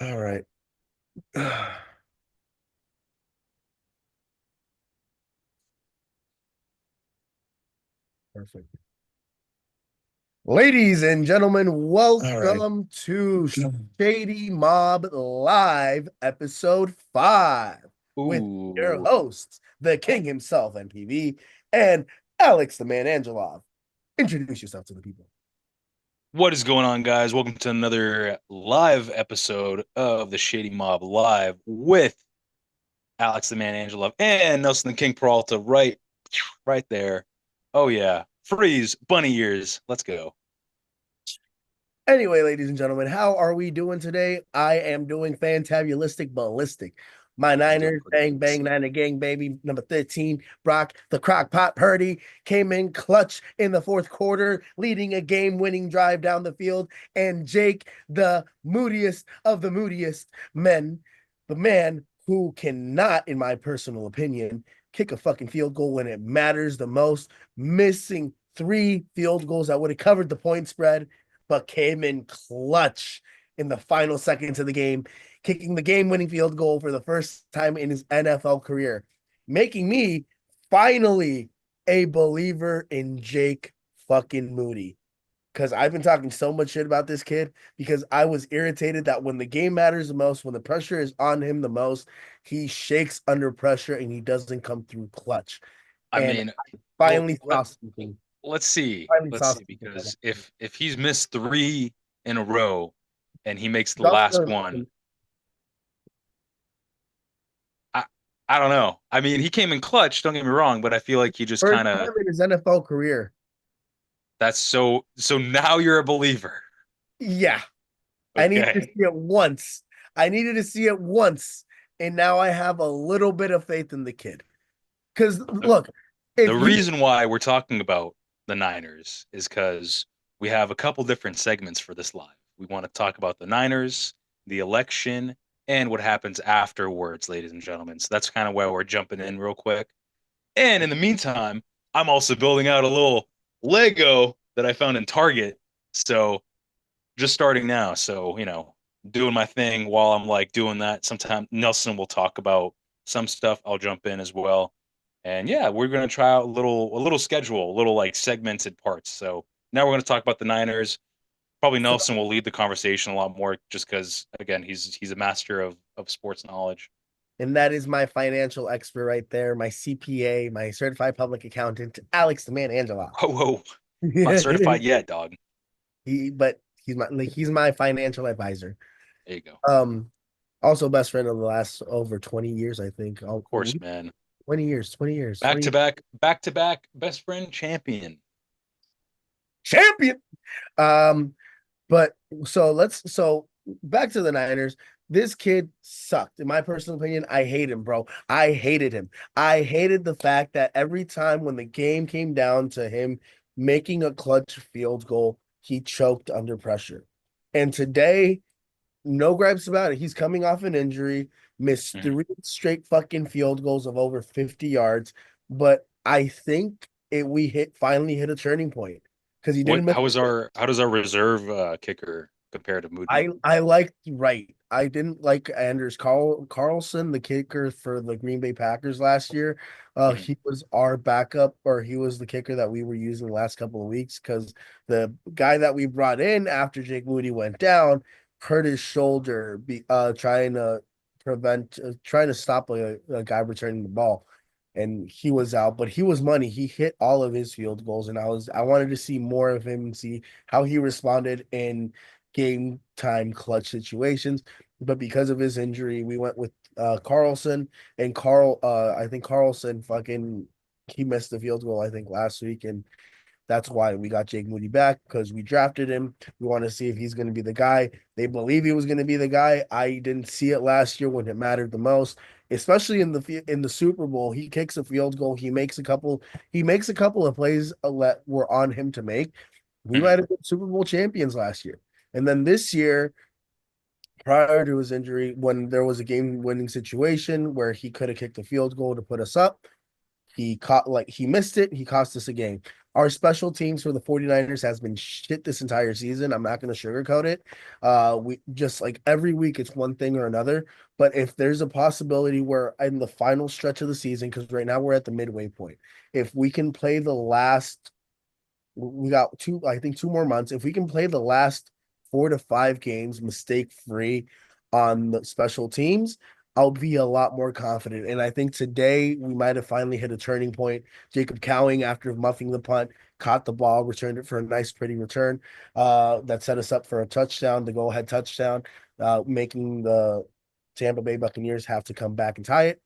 All right. Perfect. Ladies and gentlemen, all right. Welcome to Shady Mob Live, episode 5, with your Ooh, hosts, the king himself, NPV, and Alex, the man, Angelov. Introduce yourself to the people. what is going on, guys? Welcome to another live episode of the Shady Mob Live with Alex the Man Angelov and Nelson the King Peralta right there. Oh yeah. Freeze, bunny ears. Let's go. Anyway, ladies and gentlemen, how are we doing today? I am doing fantabulistic ballistic. My I'm doing Niners, pretty bang, good bang, myself. Niner gang, baby. Number 13, Brock, the crock pot Purdy came in clutch in the fourth quarter, leading a game winning drive down the field. And Jake, the moodiest of the moodiest men, the man who cannot, in my personal opinion, kick a fucking field goal when it matters the most, missing 3 field goals that would have covered the point spread but came in clutch in the final seconds of the game, kicking the game winning field goal for the first time in his NFL career, making me finally a believer in Jake fucking Moody. Because I've been talking so much shit about this kid because I was irritated that when the game matters the most, when the pressure is on him the most, he shakes under pressure and he doesn't come through clutch. I And mean, I well, finally saw something. let's see. Finally Let's saw see, something. because if he's missed three in a row and he makes the He's last also one, I I don't know. I mean, he came in clutch, don't get me wrong, but I feel like he just first kind of time in his NFL career. that's so now you're a believer. Yeah, I needed to see Okay. it once. I needed to see it once, and now I have a little bit of faith in the kid. Because The, look, the if you reason why we're talking about the Niners is because we have a couple different segments for this live. We want to talk about the Niners, the election, and what happens afterwards, ladies and gentlemen. So that's kind of where we're jumping in real quick. And in the meantime, I'm also building out a little Lego that I found in Target. So just starting now. So, doing my thing while I'm like doing that. Sometime Nelson will talk about some stuff. I'll jump in as well. And yeah, we're gonna try out a little schedule, a little like segmented parts. So now we're gonna talk about the Niners. Probably so, Nelson will lead the conversation a lot more just because again he's a master of sports knowledge. and that is my financial expert right there, my CPA, my certified public accountant, Alex the man Angela. Whoa, whoa. Not certified yet, dog. But he's my financial advisor. There you go. Of Um, Also best friend of the last over 20 years, I think. course, man. 20 years, 20 years, Back 20 to back, back to back, best friend champion. champion. Um, But so back to the Niners. This kid sucked. In my personal opinion, I hate him, bro. I hated him. I hated the fact that every time when the game came down to him making a clutch field goal, he choked under pressure. And today, no gripes about it. He's coming off an injury, missed Mhm. 3 straight fucking field goals of over 50 yards. But I think we finally hit a turning point because he What? didn't miss. How does our reserve kicker compare to Moody? I liked Wright. I didn't like Carlson, the kicker for the Green Bay Packers last year. Mhm. He was our backup, or he was the kicker that we were using the last couple of weeks because the guy that we brought in after Jake Moody went down hurt his shoulder, trying to stop a guy returning the ball, and he was out. But he was money. He hit all of his field goals, and I wanted to see more of him and see how he responded in game time clutch situations. But because of his injury, we went with Carlson and I think Carlson fucking he missed the field goal, I think, last week. And that's why we got Jake Moody back because we drafted him. We want to see if he's going to be the guy. They believe he was going to be the guy. I didn't see it last year when it mattered the most, especially in the Super Bowl. He kicks a field goal. He makes a couple of plays that were on him to make. We Mhm. might have been Super Bowl champions last year. And then this year, prior to his injury, when there was a game-winning situation where he could have kicked a field goal to put us up, he missed it. He cost us a game. Our special teams for the 49ers has been shit this entire season. I'm not going to sugarcoat it. We just like every week it's one thing or another. But if there's a possibility where in the final stretch of the season, because right now we're at the midway point, if we can play the last, we got two, I think 2 more months. If we can play the last 4 to 5 games mistake free on the special teams, I'll be a lot more confident. And I think today we might have finally hit a turning point. Jacob Cowing, after muffing the punt, caught the ball, returned it for a nice, pretty return that set us up for a touchdown, the go ahead touchdown, making the Tampa Bay Buccaneers have to come back and tie it.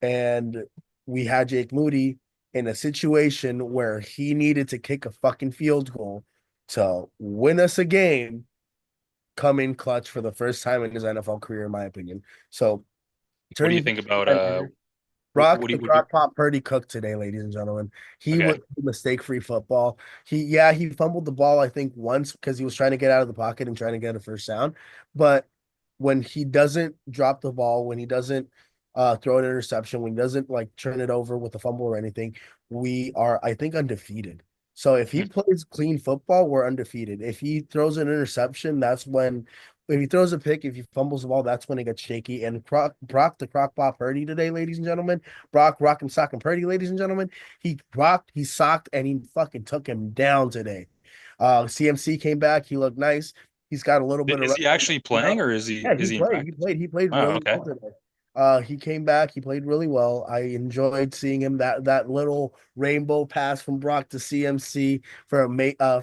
And we had Jake Moody in a situation where he needed to kick a fucking field goal to win us a game, come in clutch for the first time in his NFL career, in my opinion. So What do you turning think about Brock, what do the you what do you, crock pot Purdy cooked today, ladies and gentlemen. He was okay. mistake-free football. He fumbled the ball, I think, once because he was trying to get out of the pocket and trying to get a first down. But when he doesn't drop the ball, when he doesn't throw an interception, when he doesn't like turn it over with a fumble or anything, we are, I think, undefeated. So if he plays clean football, we're undefeated. If he throws an interception, that's when if he throws a pick, if he fumbles the ball, that's when it gets shaky. And Brock the Crockpot Purdy today, ladies and gentlemen. Brock Rock and Sock and Purdy, ladies and gentlemen. He rocked, he socked, and he fucking took him down today. CMC came back. He looked nice. He's got a little bit of Is he actually playing or is he yeah, is he in practice? He played Oh, really okay. well today. He came back. He played really well. I enjoyed seeing him that little rainbow pass from Brock to CMC for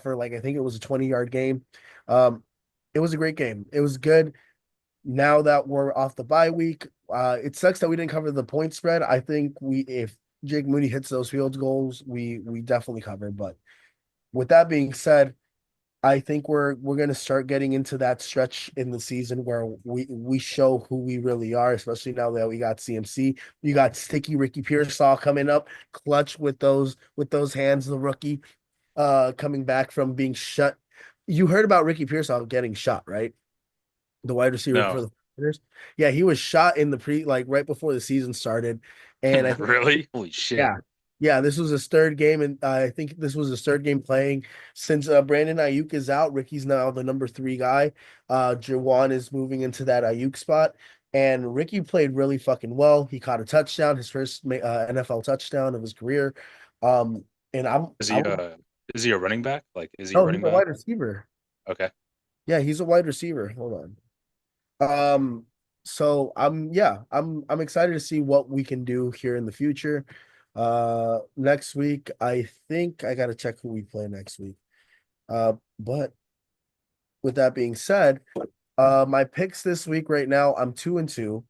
for like I think it was a 20-yard game. Um, it was a great game. It was good. Now that we're off the bye week, it sucks that we didn't cover the point spread. I think we if Jake Moody hits those field goals, we definitely cover. But with that being said, I think we're gonna start getting into that stretch in the season where we show who we really are, especially now that we got CMC. You got sticky Ricky Pearsall coming up, clutch with those hands, the rookie, coming back from being shut. You heard about Ricky Pearsall getting shot, right? The wide receiver No. for the Raiders. Yeah, he was shot in the like right before the season started, and I think Really? Holy shit. yeah. Yeah, this was his third game, and I think this was his third game playing since Brandon Ayuk is out. Ricky's now the number 3 guy. Jawan is moving into that Ayuk spot, and Ricky played really fucking well. He caught a touchdown, his first NFL touchdown of his career. And Is I he would, is he a running back? Like is he a oh, he's running a back? wide receiver. Okay. Yeah, he's a wide receiver. Hold on. So I'm excited to see what we can do here in the future. Next week, I think I gotta check who we play next week. But with that being said, my picks this week right now, I'm 2-2.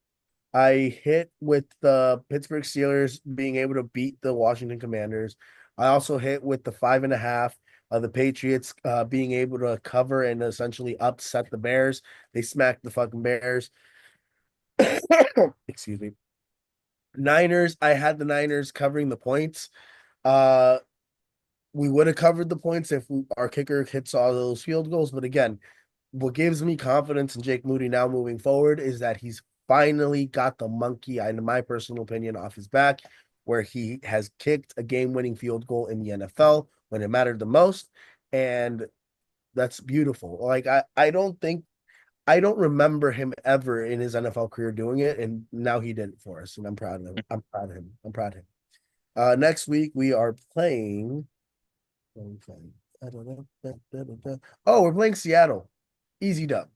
I hit with the Pittsburgh Steelers being able to beat the Washington Commanders. I also hit with the 5.5 of the Patriots being able to cover and essentially upset the Bears. They smacked the fucking Bears. Excuse me. Niners, I had the Niners covering the points. Uh, we would have covered the points if our kicker hits all those field goals. But again, what gives me confidence in Jake Moody now moving forward is that he's finally got the monkey, in my personal opinion, off his back, where he has kicked a game-winning field goal in the NFL when it mattered the most. And that's beautiful. Like I don't remember him ever in his NFL career doing it, and now he did it for us, and I'm proud of him. I'm proud of him. I'm proud of him. Next week we are playing. What are we playing? I don't know. Oh, we're playing Seattle. Easy dub.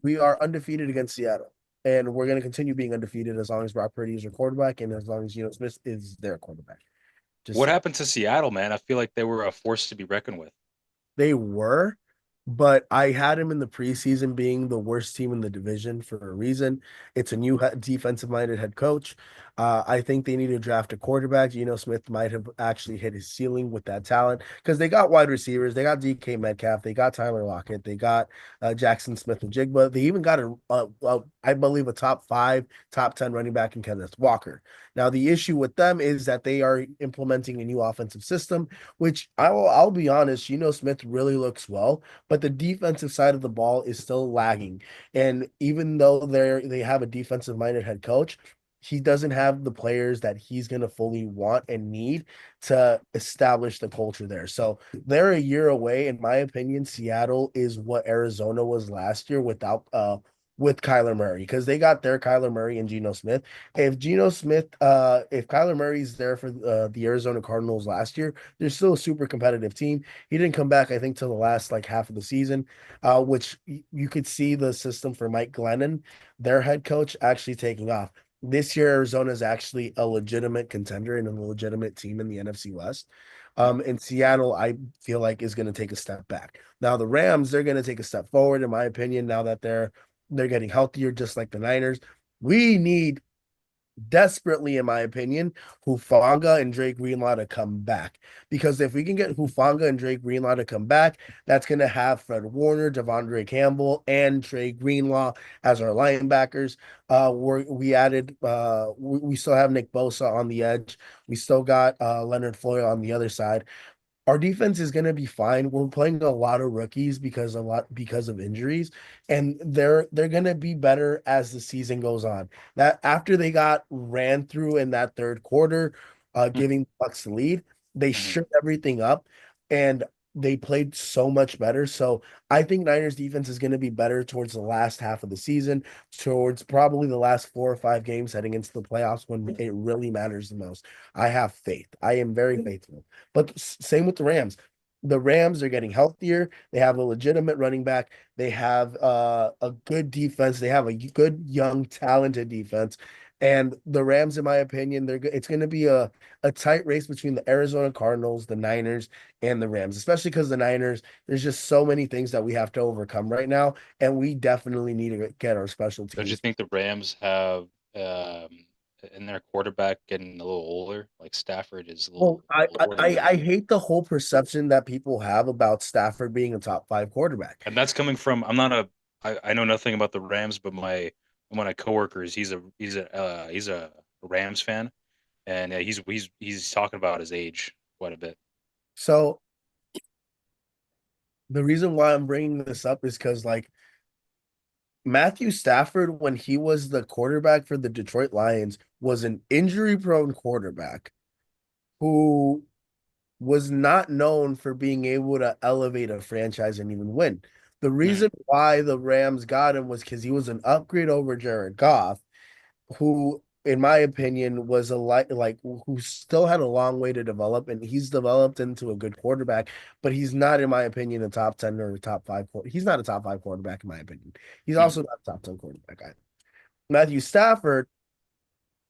We are undefeated against Seattle, and we're going to continue being undefeated as long as Brock Purdy is your quarterback, and as long as Geno Smith is their quarterback. Just What saying. happened to Seattle, man? I feel like they were a force to be reckoned with. They were, but I had him in the preseason being the worst team in the division for a reason. It's a new defensive minded head coach. I think they need to draft a quarterback. Geno Smith might have actually hit his ceiling with that talent because they got wide receivers. They got DK Metcalf. They got Tyler Lockett. They got Jackson Smith and Jigba. They even got I believe, a top 5, top 10 running back in Kenneth Walker. Now, the issue with them is that they are implementing a new offensive system, which I'll be honest, Smith really looks well, but the defensive side of the ball is still lagging. And even though they have a defensive minded head coach, he doesn't have the players that he's going to fully want and need to establish the culture there. So they're a year away. In my opinion, Seattle is what Arizona was last year without with Kyler Murray, because they got their Kyler Murray and Geno Smith. If Kyler Murray's there for the Arizona Cardinals last year, they're still a super competitive team. He didn't come back, I think, till the last like half of the season, which you could see the system for Mike Glennon, their head coach, actually taking off. This year, Arizona is actually a legitimate contender and a legitimate team in the NFC West. And Seattle, I feel like, is going to take a step back. Now, the Rams, they're going to take a step forward, in my opinion, now that they're getting healthier, just like the Niners. We need desperately, in my opinion, Hufanga and Drake Greenlaw to come back. Because if we can get Hufanga and Drake Greenlaw to come back, that's going to have Fred Warner, Devondre Campbell, and Trey Greenlaw as our linebackers. We still have Nick Bosa on the edge. We still got Leonard Floyd on the other side. Our defense is going to be fine. We're playing a lot of rookies because of injuries, and they're going to be better as the season goes on. That after they got ran through in that third quarter, giving Bucks the lead, they Mm-hmm. shook everything up, and they played so much better. So I think Niners defense is going to be better towards the last half of the season, towards probably the last 4 or 5 games heading into the playoffs when it really matters the most. I have faith. I am very faithful. But same with the Rams. The Rams are getting healthier. They have a legitimate running back. They have a good defense. They have a good, young, talented defense. And the Rams, in my opinion, it's going to be a tight race between the Arizona Cardinals, the Niners, and the Rams, especially because the Niners, there's just so many things that we have to overcome right now. And we definitely need to get our special Don't you teams. think the Rams have in their quarterback getting a little older? Like Stafford is Well, older, I hate the whole perception that people have about Stafford being a top five quarterback. and that's coming from I know nothing about the Rams, but my one of my coworkers, he's a Rams fan, and he's talking about his age quite a bit. So the reason why I'm bringing this up is because like Matthew Stafford, when he was the quarterback for the Detroit Lions, was an injury-prone quarterback who was not known for being able to elevate a franchise and even win. The Mhm. reason why the Rams got him was because he was an upgrade over Jared Goff, who, in my opinion, was a like who still had a long way to develop, and he's developed into a good quarterback, but he's not, in my opinion, a top 10 or a top five. He's not a top five quarterback, in my opinion. He's Mhm. also not a top 10 quarterback either. Matthew Stafford,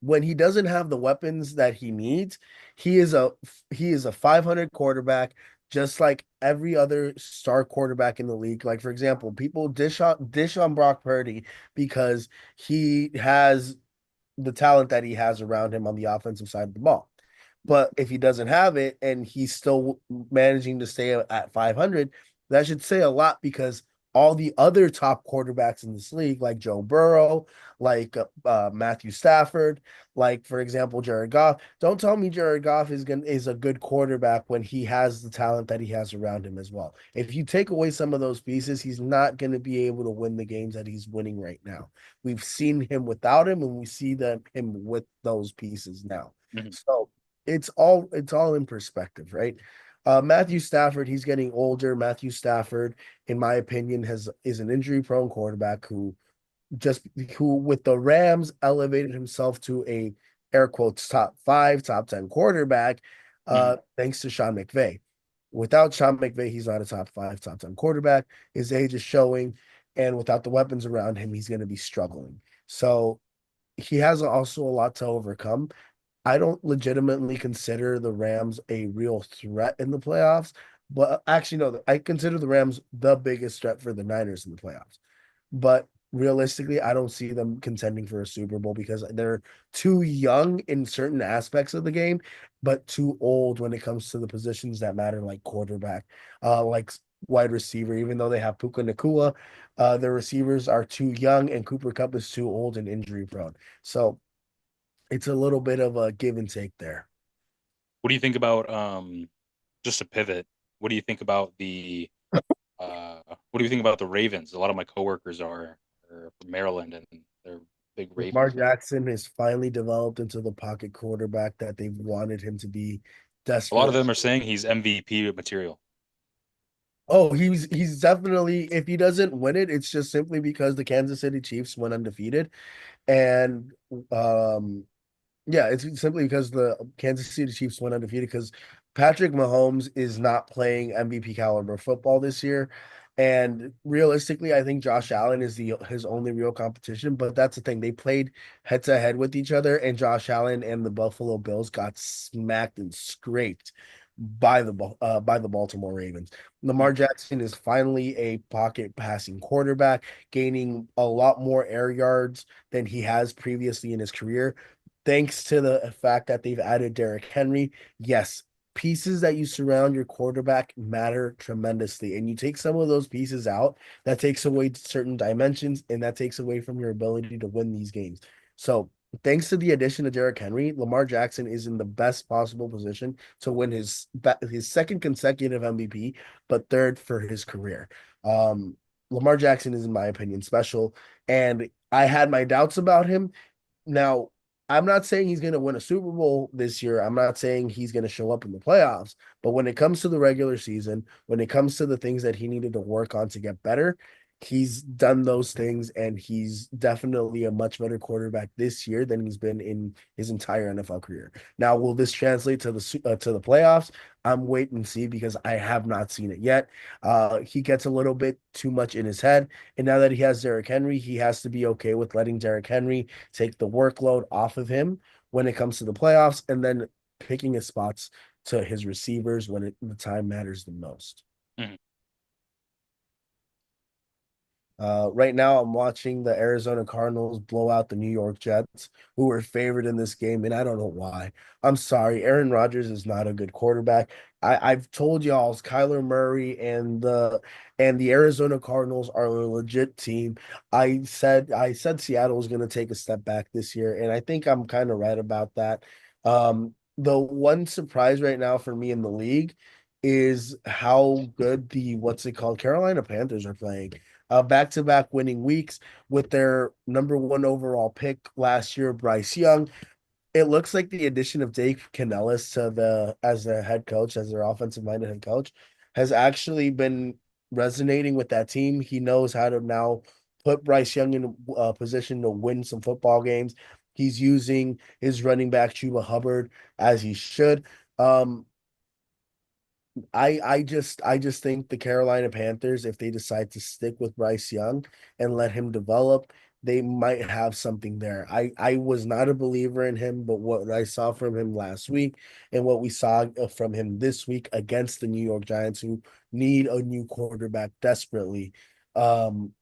when he doesn't have the weapons that he needs, he is a he is a 500 quarterback, just like every other star quarterback in the league. Like for example, people dish on Brock Purdy because he has the talent that he has around him on the offensive side of the ball. But if he doesn't have it and he's still managing to stay at 500, that should say a lot because all the other top quarterbacks in this league, like Joe Burrow, like Matthew Stafford, like for example Jared Goff, don't tell me Jared Goff is a good quarterback when he has the talent that he has around him as well. If you take away some of those pieces, he's not going to be able to win the games that he's winning right now. We've seen him without him, and we see him with those pieces now. Mhm. So it's all in perspective, right? Matthew Stafford, he's getting older. Matthew Stafford, in my opinion, has is an injury prone quarterback just who with the Rams elevated himself to a air quotes top five, top 10 quarterback, Mhm. thanks to Sean McVay. Without Sean McVay, he's not a top five, top 10 quarterback. His age is showing, and without the weapons around him, he's going to be struggling. So he has also a lot to overcome. I don't legitimately consider the Rams a real threat in the playoffs, but actually, no, I consider the Rams the biggest threat for the Niners in the playoffs. But realistically, I don't see them contending for a Super Bowl because they're too young in certain aspects of the game, but too old when it comes to the positions that matter, like quarterback, like wide receiver. Even though they have Puka Nakua, the receivers are too young, and Cooper Cup is too old and injury prone. So it's a little bit of a give and take there. What do you think about just a pivot? What do you think about what do you think about the Ravens? A lot of my coworkers are from Maryland, and they're Big Lamar Ravens fan. Jackson has finally developed into the pocket quarterback that they've wanted him to be A lot of desperately. them are saying he's MVP material. Oh, he's definitely, if he doesn't win it, it's just simply because the Kansas City Chiefs went undefeated. And um yeah, it's simply because the Kansas City Chiefs went undefeated because Patrick Mahomes is not playing MVP caliber football this year. And realistically, I think Josh Allen is the his only real competition. But that's the thing. They played head to head with each other, and Josh Allen and the Buffalo Bills got smacked and scraped by the Baltimore Ravens. Lamar Mhm. Jackson is finally a pocket passing quarterback, gaining a lot more air yards than he has previously in his career thanks to the fact that they've added Derrick Henry. Yes, pieces that you surround your quarterback matter tremendously. And you take some of those pieces out, that takes away certain dimensions and that takes away from your ability to win these games. So, thanks to the addition of Derrick Henry, Lamar Jackson is in the best possible position to win his second consecutive MVP, but third for his career. Um, Lamar Jackson is, in my opinion, special. And I had my doubts about him now, I'm not saying he's going to win a Super Bowl this year. I'm not saying he's going to show up in the playoffs. But when it comes to the regular season, when it comes to the things that he needed to work on to get better, he's done those things, and he's definitely a much better quarterback this year than he's been in his entire NFL career. Now, will this translate to the playoffs? I'm waiting and see because I have not seen it yet. He gets a little bit too much in his head, and now that he has Derrick Henry, he has to be okay with letting Derrick Henry take the workload off of him when it comes to the playoffs, and then picking his spots to his receivers when the time matters the most. Mhm. Right now, I'm watching the Arizona Cardinals blow out the New York Jets, who were favored in this game, and I don't know why. I'm sorry, Aaron Rodgers is not a good quarterback. I've told y'all, Kyler Murray and the Arizona Cardinals are a legit team. I said Seattle was going to take a step back this year, and I think I'm kind of right about that. The one surprise right now for me in the league is how good the what's it called Carolina Panthers are playing back-to-back winning weeks with their number one overall pick last year, Bryce Young. It looks like the addition of Dave Canellis to the as their head coach, as their offensive-minded head coach, has actually been resonating with that team. He knows how to now put Bryce Young in a position to win some football games. He's using his running back Chuba Hubbard as he should. Um, I just think the Carolina Panthers, if they decide to stick with Bryce Young and let him develop, they might have something there. I was not a believer in him, but what I saw from him last week and what we saw from him this week against the New York Giants, who need a new quarterback desperately, um,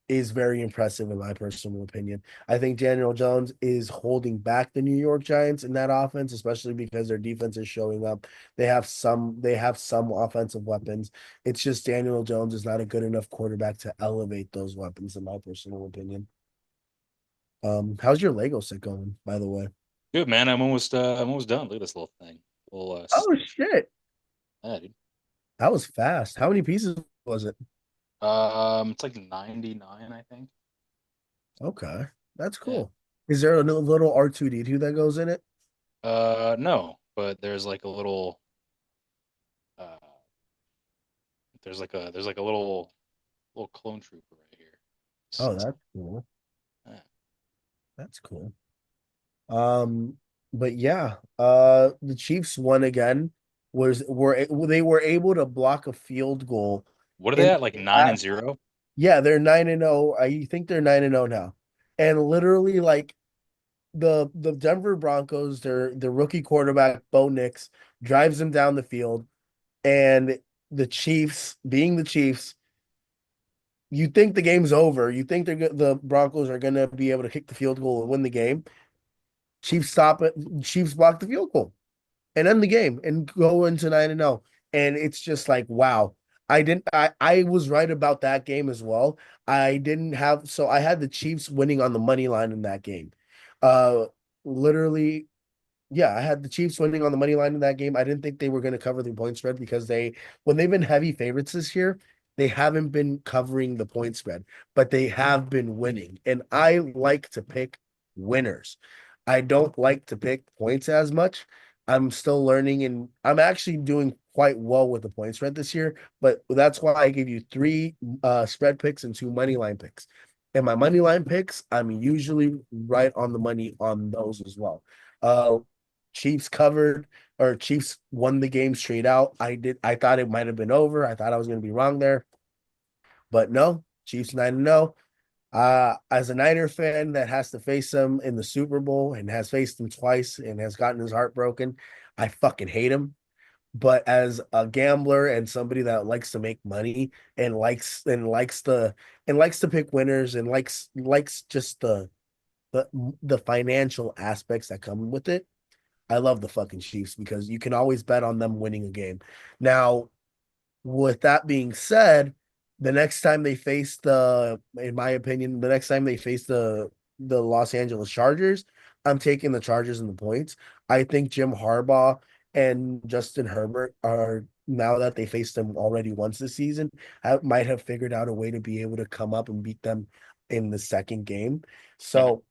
is very impressive in my personal opinion. I think Daniel Jones is holding back the New York Giants in that offense, especially because their defense is showing up. They have some offensive weapons. It's just Daniel Jones is not a good enough quarterback to elevate those weapons, in my personal opinion. How's your Lego set going, by the way? Good man. I'm almost done. Look at this little thing. Little Oh stick. shit. Yeah, dude. That was fast. How many pieces was it? It's like 99, I think. Okay. That's Yeah. cool. Is there a little R2D2 that goes in it? No, but there's like a little uh there's like a little clone trooper right here. Oh, Sits on. that's cool. Yeah. That's cool. Um, but yeah, the Chiefs won again. They were able to block a field goal What are they in at? Like the 9-0? yeah, they're 9-0. I think they're 9-0 now. And literally like the Denver Broncos, their rookie quarterback, Bo Nix, drives them down the field, and the Chiefs, being the Chiefs, you think the game's over. You think the Broncos are gonna be able to kick the field goal and win the game. Chiefs stop it. Chiefs block the field goal and end the game and go into 9-0. And it's just like, wow. I was right about that game as well. I didn't have so I had the Chiefs winning on the money line in that game. Uh literally, yeah, I had the Chiefs winning on the money line in that game. I didn't think they were going to cover the point spread because when they've been heavy favorites this year, they haven't been covering the point spread, but they have been winning. And I like to pick winners. I don't like to pick points as much. I'm still learning, and I'm actually doing quite well with the point spread this year. But that's why I give you three spread picks and two money line picks. And my money line picks, I'm usually right on the money on those as well. Uh, Chiefs covered or Chiefs won the game straight out. I thought it might have been over. I thought I was going to be wrong there, but no, Chiefs 9-0. As a Niner fan that has to face them in the Super Bowl and has faced them twice and has gotten his heart broken, I fucking hate him. But as a gambler and somebody that likes to make money and likes to pick winners and likes just the the financial aspects that come with it, I love the fucking Chiefs because you can always bet on them winning a game. Now, with that being said, the next time they face in my opinion, the next time they face the Los Angeles Chargers, I'm taking the Chargers and the points. I think Jim Harbaugh and Justin Herbert are now that they faced them already once this season, might have figured out a way to be able to come up and beat them in the second game. Mhm. So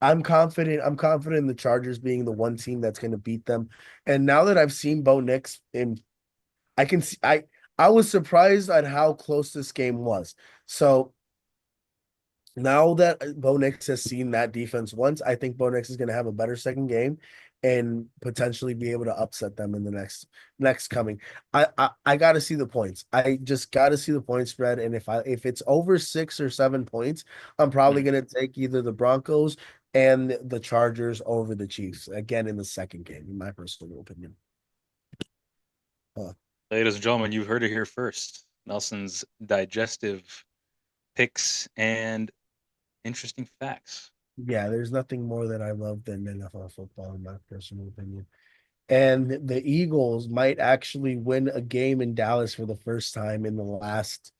I'm confident. I'm confident in the Chargers being the one team that's going to beat them. And now that I've seen Bo Nix in I can see I was surprised at how close this game was. So now that Bo Nix has seen that defense once, I think Bo Nix is going to have a better second game and potentially be able to upset them in the next coming. I got to see the points. I just got to see the point spread, and if it's over 6 or 7 points, I'm probably Mhm. going to take either the Broncos and the Chargers over the Chiefs again in the second game, in my personal opinion. Uh, Ladies and gentlemen, you heard it here first. Nelson's digestive picks and interesting facts. Yeah, there's nothing more that I love than NFL football, in my personal opinion. And the Eagles might actually win a game in Dallas for the first time in the last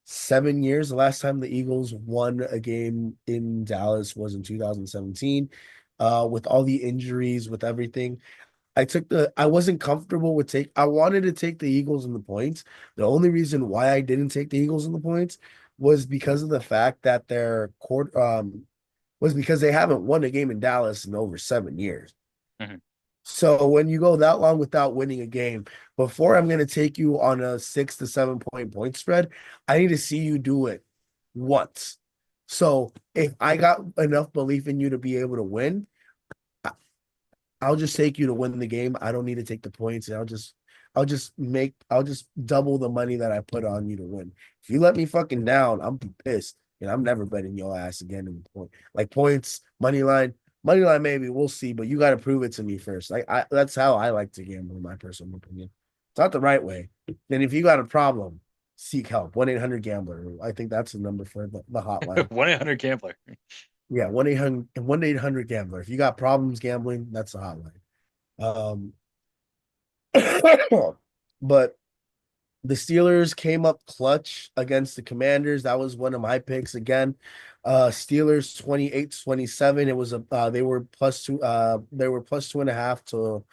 7 years. The last time the Eagles won a game in Dallas was in 2017. With all the injuries, with everything, I wasn't comfortable with I wanted to take the Eagles in the points. The only reason why I didn't take the Eagles in the points was because of the fact that their court was because they haven't won a game in Dallas in over 7 years. Mhm. So when you go that long without winning a game, before I'm going to take you on a 6 to 7 point spread, I need to see you do it once. So if I got enough belief in you to be able to win, I'll just take you to win the game. I don't need to take the points. I'll just double the money that I put on you to win. If you let me fucking down, I'm pissed. And I'm never betting your ass again in point. Like points, money line maybe we'll see, but you got to prove it to me first. Like that's how I like to gamble, in my personal opinion. It's not the right way. Then if you got a problem, seek help. 1-800-GAMBLER. I think that's the number for the hotline. 1-800 Gambler. Yeah, 1-800 gambler. If you got problems gambling, that's the hotline. Um, but the Steelers came up clutch against the Commanders. That was one of my picks again. Steelers 28-27. It was a they were plus 2.5 to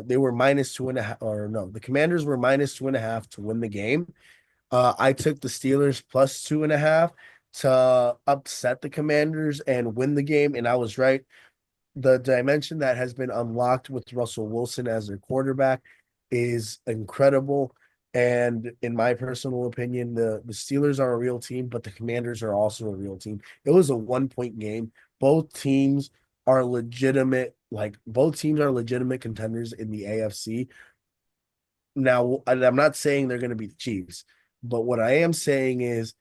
they were minus 2.5, or no, the Commanders were minus 2.5 to win the game. I took the Steelers plus 2.5 to upset the Commanders and win the game, and I was right. The dimension that has been unlocked with Russell Wilson as their quarterback is incredible. And in my personal opinion, the Steelers are a real team, but the Commanders are also a real team. It was a 1 point game. Both teams are legitimate, both teams are legitimate contenders in the AFC. Now, I'm not saying they're going to be the Chiefs, but what I am saying is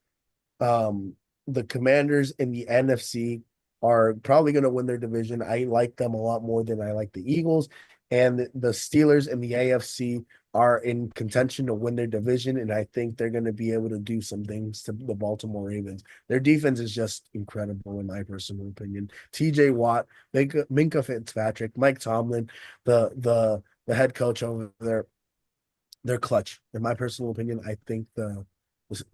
um, the Commanders in the NFC are probably going to win their division. I like them a lot more than I like the Eagles. And the Steelers in the AFC are in contention to win their division. And I think they're going to be able to do some things to the Baltimore Ravens. Their defense is just incredible, in my personal opinion. TJ Watt, Minka Fitzpatrick, Mike Tomlin, the head coach over there, they're clutch. In my personal opinion, I think the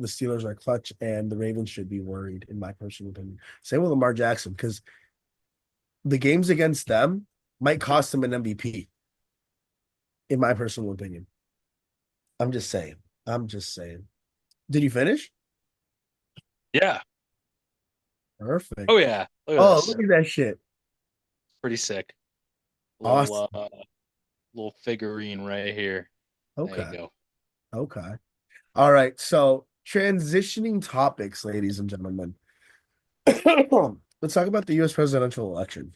Steelers are clutch, and the Ravens should be worried. In my personal opinion, same with Lamar Jackson, because the games against them might cost him an MVP. In my personal opinion, I'm just saying. I'm just saying. Did you finish? Yeah. Perfect. Oh yeah. Look at Oh, this. look at that shit. Pretty sick. Little Awesome. little figurine right here. There you Okay. go. Okay. All right. So transitioning topics, ladies and gentlemen. Let's talk about the US presidential election.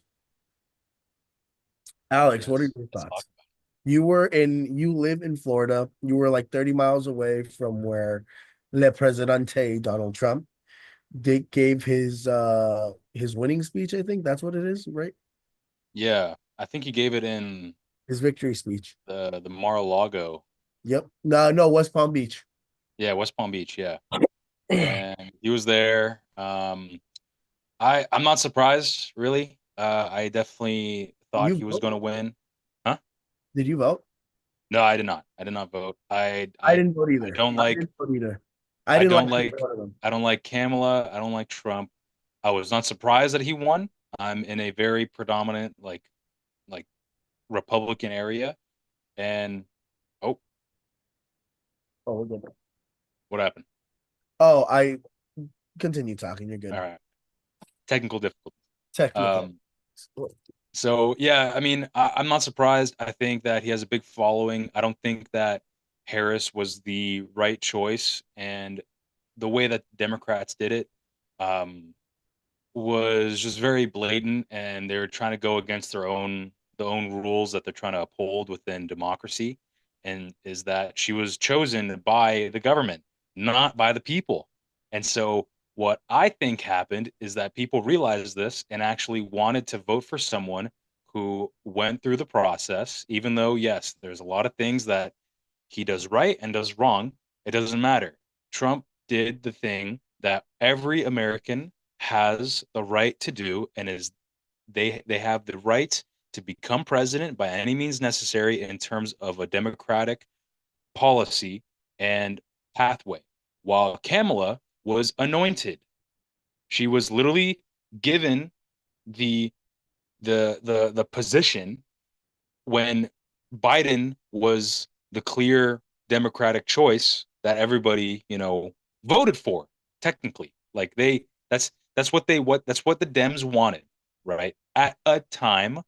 Alex, what are Yes. your Let's talk. thoughts? You live in Florida. You were like 30 miles away from where Le Presidente Donald Trump gave his winning speech, I think that's what it is, right? Yeah. I think he gave it in His victory speech. the Mar-a-Lago. Yep. No, no, West Palm Beach. Yeah, West Palm Beach, yeah. And he was there. I'm not surprised, really. I definitely thought You he was vote? going to win. Huh? Did you vote? No, I did not. I did not vote. I didn't vote I either. don't I like didn't vote either. I I didn't like don't either like one of them. I don't like Kamala. I don't like Trump. I was not surprised that he won. I'm in a very predominant like Republican area, and oh, Oh, we're good. what happened? Oh, I continue talking. You're All good. right, technical difficulty. Technical. Um, So yeah, I mean, I'm not surprised. I think that he has a big following. I don't think that Harris was the right choice, and the way that Democrats did it um, was just very blatant, and they were trying to go against their own rules that they're trying to uphold within democracy. And is that she was chosen by the government, not by the people. And so what I think happened is that people realized this and actually wanted to vote for someone who went through the process, even though, yes, there's a lot of things that he does right and does wrong. It doesn't matter. Trump did the thing that every American has the right to do, and is they have the right to become president by any means necessary in terms of a democratic policy and pathway. While Kamala was anointed, she was literally given the the position when Biden was the clear Democratic choice that everybody, voted for, technically. Like that's what the Dems wanted, right? At a time,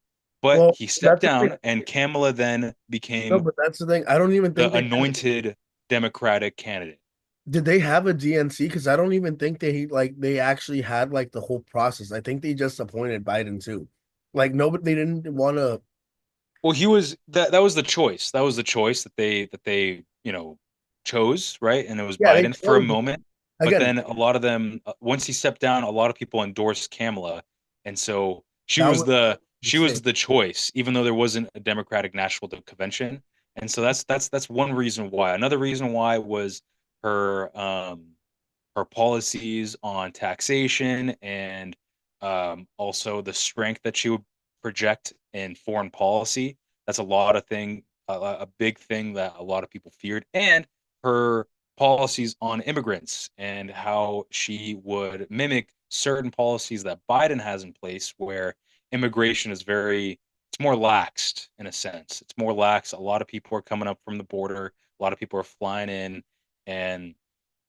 but Well, he stepped that's the thing. down and Kamala then No, became but that's the thing. I don't even think the they anointed Democratic candidate. did they have a DNC because I don't even think they actually had like the whole process. I think they just appointed Biden too. Like nobody they didn't want to. Well, he was that was the choice. That was the choice that they, chose, right? And it was Yeah, they Biden for a chose moment. But again. then a lot of them, once he stepped down, a lot of people endorsed Kamala, and so That was a she was mistake. the choice, even though there wasn't a Democratic National Convention. And so that's one reason why. Another reason why was her her policies on taxation and also the strength that she would project in foreign policy. That's a lot of thing, a big thing that a lot of people feared, and her policies on immigrants and how she would mimic certain policies that Biden has in place, where immigration is it's more laxed in a sense. It's more lax. A lot of people are coming up from the border. A lot of people are flying in, and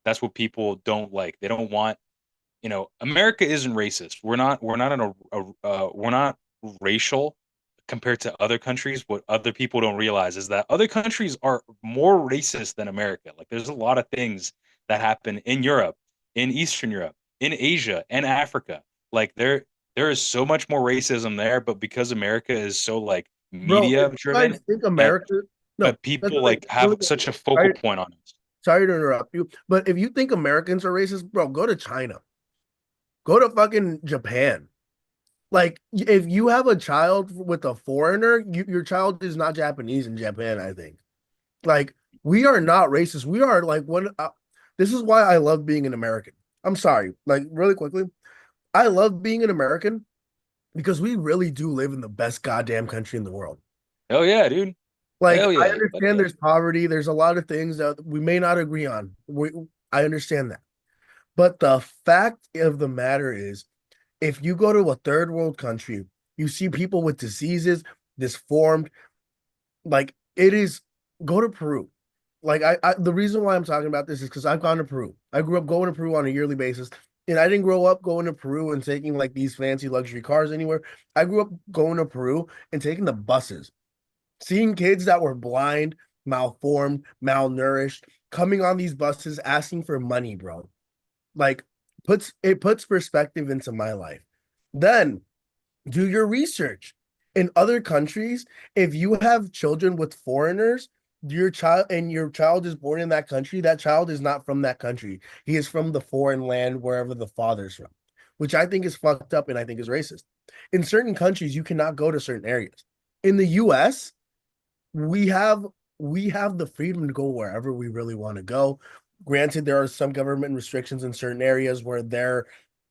that's what people don't like. They don't want, America isn't racist. We're not in we're not racial compared to other countries. What other people don't realize is that other countries are more racist than America. Like there's a lot of things that happen in Europe, in Eastern Europe, in Asia, and Africa. Like there is so much more racism there, but because America is so like Bro, if media you driven guys think that America, no, that that's people the thing. like have Really quick. such a focal Sorry, point on it. sorry to interrupt you, but if you think Americans are racist, bro, go to China. Go to fucking Japan. Like, if you have a child with a foreigner, your child is not Japanese in Japan, I think. Like, we are not racist. We are like one. This is why I love being an American. I'm sorry. Like, really quickly, I love being an American because we really do live in the best goddamn country in the world. Hell yeah, dude. Like, Hell I yeah. Fuck understand yeah. there's poverty, there's a lot of things that we may not agree on. I understand that. But the fact of the matter is, if you go to a third world country, you see people with diseases, disformed, like it is, go to Peru. like the reason why I'm talking about this is because I've gone to Peru. I grew up going to Peru on a yearly basis, and I didn't grow up going to Peru and taking like these fancy luxury cars anywhere. I grew up going to Peru and taking the buses, seeing kids that were blind, malformed, malnourished, coming on these buses asking for money, bro. Like puts perspective into my life. Then do your research. In other countries, if you have children with foreigners, your child is born in that country, that child is not from that country. He is from the foreign land wherever the father's from, which I think is fucked up and I think is racist. In certain countries, you cannot go to certain areas. In the US, we have we have the freedom to go wherever we really want to go. Granted, there are some government restrictions in certain areas where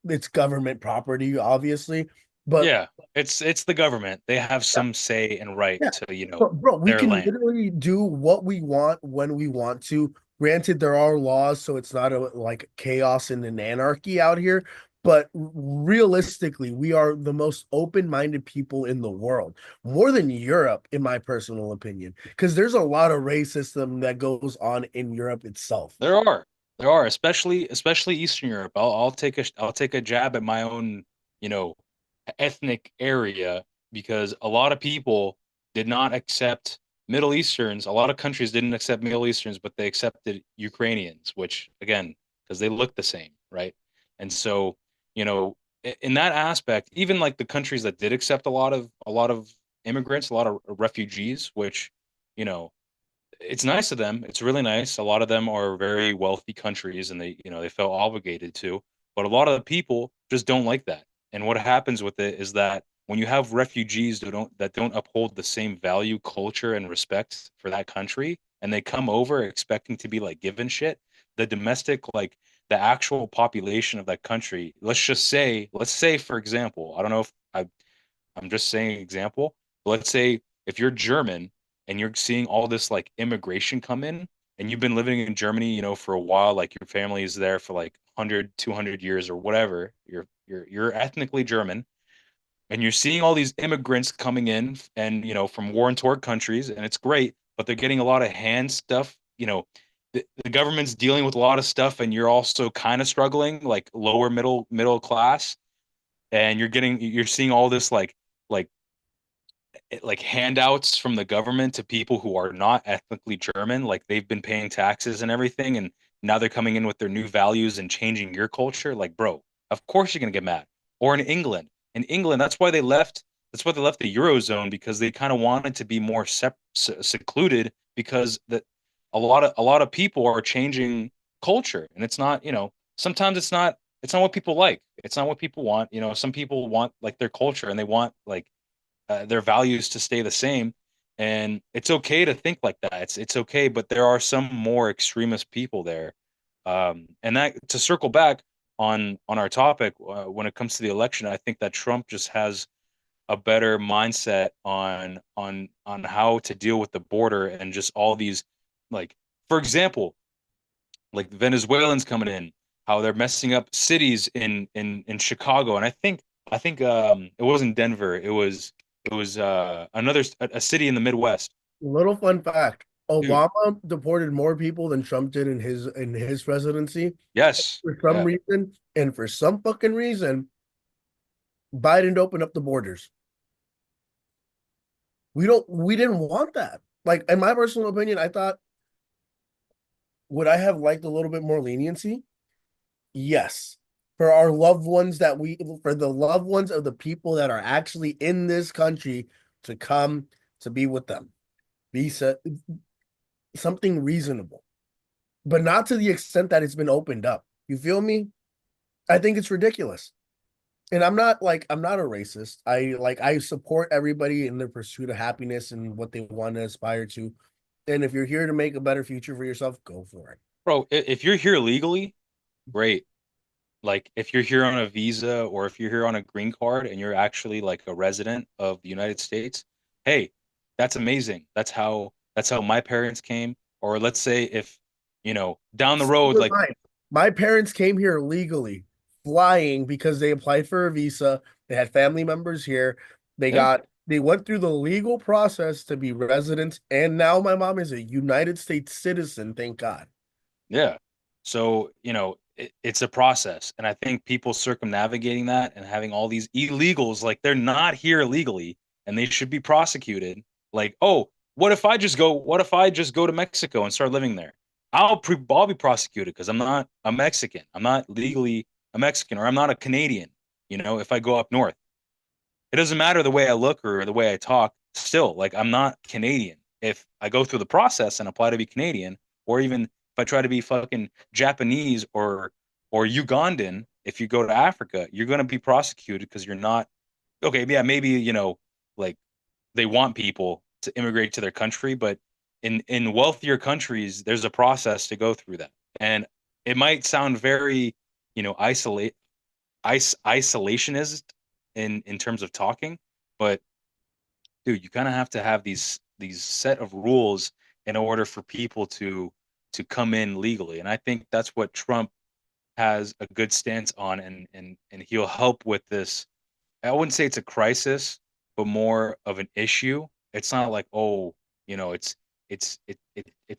it's government property, obviously, but Yeah, it's the government. They have some say and right yeah. to, But bro, we their can land. literally do what we want when we want to. Granted, there are laws, so it's not like chaos and an anarchy out here. But realistically, we are the most open-minded people in the world, more than Europe, in my personal opinion, because there's a lot of racism that goes on in Europe itself. There are. There are, especially Eastern Europe. I'll take a jab at my own, you know, ethnic area because a lot of people did not accept Middle Easterns. A lot of countries didn't accept Middle Easterns, but they accepted Ukrainians, which again, because they look the same, right? And so, in that aspect, even like the countries that did accept a lot of immigrants, a lot of refugees, which, you know, it's nice of them. It's really nice. A lot of them are very wealthy countries and they felt obligated to, but a lot of the people just don't like that. And what happens with it is that when you have refugees that don't uphold the same value, culture, and respect for that country, and they come over expecting to be like given shit, the domestic, like the actual population of that country, let's say, for example, I don't know if I'm just saying example. But let's say if you're German and you're seeing all this like immigration come in and you've been living in Germany, for a while, like your family is there for like 100, 200 years or whatever. You're ethnically German and you're seeing all these immigrants coming in and from war and torn countries and it's great, but they're getting a lot of hand stuff, the government's dealing with a lot of stuff and you're also kind of struggling like lower middle class and you're seeing all this like like handouts from the government to people who are not ethnically German, like they've been paying taxes and everything, and now they're coming in with their new values and changing your culture. Like, bro, of course you're gonna get mad. Or in England, that's why they left. That's why they left the Eurozone because they kind of wanted to be more secluded because that a lot of people are changing culture, and it's not, sometimes it's not what people like. It's not what people want. Some people want like their culture and they want like their values to stay the same. And it's okay to think like that. It's okay, but there are some more extremist people there. And that to circle back on our topic, when it comes to the election, I think that Trump just has a better mindset on how to deal with the border and just all these like, for example, like the Venezuelans coming in, how they're messing up cities in Chicago, and I think it wasn't Denver, it was another a city in the Midwest. Little fun fact: Dude, Obama deported more people than Trump did in his presidency. yes, For some yeah, reason, and for some fucking reason, Biden opened up the borders. We didn't want that. Like in my personal opinion, I thought, would I have liked a little bit more leniency? Yes. For our loved ones for the loved ones of the people that are actually in this country to come to be with them. Be something reasonable, but not to the extent that it's been opened up. You feel me? I think it's ridiculous. And I'm not a racist. I support everybody in their pursuit of happiness and what they want to aspire to. And if you're here to make a better future for yourself, go for it. bro. If you're here legally, great. Like if you're here on a visa or if you're here on a green card and you're actually like a resident of the United States, hey, that's amazing. That's how my parents came. Or let's say if, down the So road, did like, mine. My parents came here legally, flying because they applied for a visa. They had family members here. They yeah, got They went through the legal process to be residents, and now my mom is a United States citizen, thank God. Yeah. So, it's a process. And I think people circumnavigating that and having all these illegals, like they're not here legally and they should be prosecuted. Like, oh, what if I just go to Mexico and start living there? I'll be prosecuted because I'm not a Mexican. I'm not legally a Mexican, or I'm not a Canadian, if I go up north. It doesn't matter the way I look or the way I talk. Still, like I'm not Canadian. If I go through the process and apply to be Canadian, or even if I try to be fucking Japanese or Ugandan, if you go to Africa, you're going to be prosecuted because you're not okay. Yeah, maybe like they want people to immigrate to their country, but in wealthier countries, there's a process to go through that, and it might sound very isolationist in terms of talking, but dude, you kind of have to have these set of rules in order for people to come in legally. And I think that's what Trump has a good stance on, and he'll help with this. I wouldn't say it's a crisis, but more of an issue. It's not like, oh, it's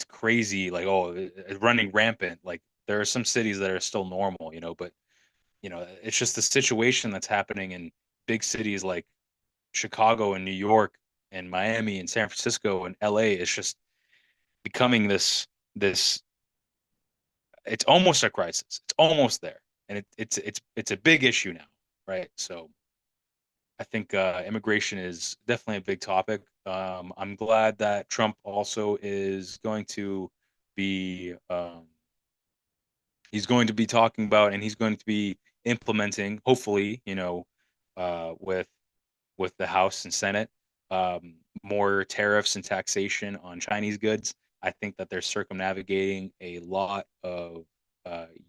crazy, like, oh, it's running rampant. Like there are some cities that are still normal, but it's just the situation that's happening in big cities like Chicago and New York and Miami and San Francisco and LA. Is just becoming this it's almost a crisis. It's almost there. And it's a big issue now, right? So I think immigration is definitely a big topic. I'm glad that Trump also is going to be he's going to be talking about, and he's going to be implementing, hopefully, with the House and Senate, more tariffs and taxation on Chinese goods. I think that they're circumnavigating a lot of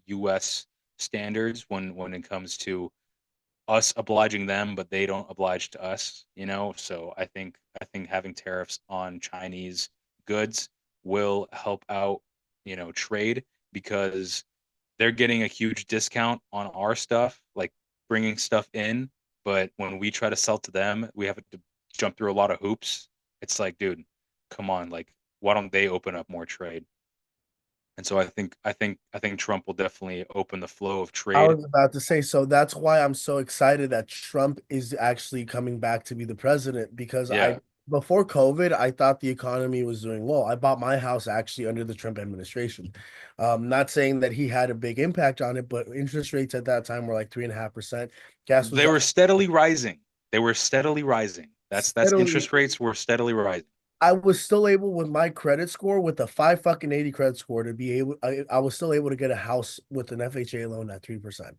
U.S. standards when it comes to us obliging them, but they don't oblige to us. So I think having tariffs on Chinese goods will help out, trade, because they're getting a huge discount on our stuff, like bringing stuff in. But when we try to sell to them, we have to jump through a lot of hoops. It's like, dude, come on, like, why don't they open up more trade? And so I think Trump will definitely open the flow of I trade. was about to say, so that's why I'm so excited that Trump is actually coming back to be the president because Yeah, before COVID, I thought the economy was doing well. I bought my house actually under the Trump administration. Not saying that he had a big impact on it, but interest rates at that time were like 3.5%. Gas was they were steadily rising. They were steadily rising. That's steadily. interest rates were steadily rising. I was still able with my credit score, with a 5 fucking 80 credit score, to be able. I was still able to get a house with an FHA loan at 3%.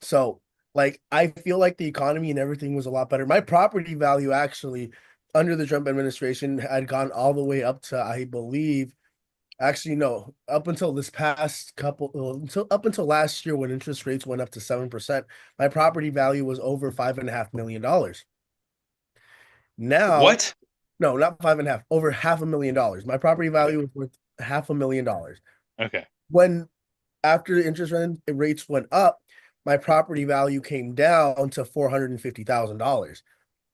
So, like, I feel like the economy and everything was a lot better. My property value actually under the Trump administration had gone all the way up to, I believe, actually, no, up until this past couple, until up until last year when interest rates went up to 7%, my property value was over $5.5 million. Now, What? no, not five and a half, over $500,000. My property Okay. value was worth $500,000. Okay. When after the rates went up, my property value came down to $450,000.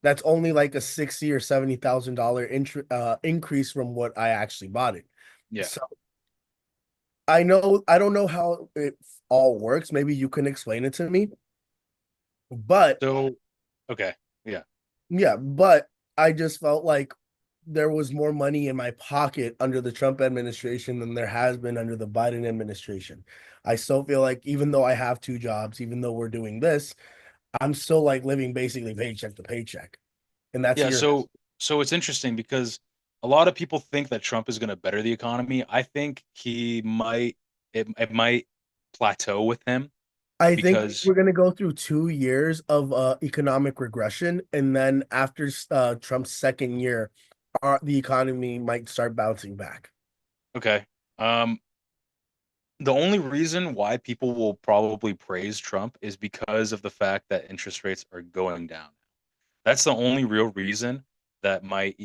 That's only like a 60 or $70,000 increase from what I actually bought it. Yeah. So I don't know how it all works. Maybe you can explain it to me. But So, okay. Yeah. yeah, but I just felt like there was more money in my pocket under the Trump administration than there has been under the Biden administration. I still feel like even though I have two jobs, even though we're doing this, I'm still like living basically paycheck to paycheck. And that's Yeah, your so it's interesting because a lot of people think that Trump is going to better the economy. I think it might plateau with him I think because we're going to go through 2 years of economic regression, and then after Trump's second year, the economy might start bouncing back. okay, um the only reason why people will probably praise Trump is because of the fact that interest rates are going down. That's the only real reason that might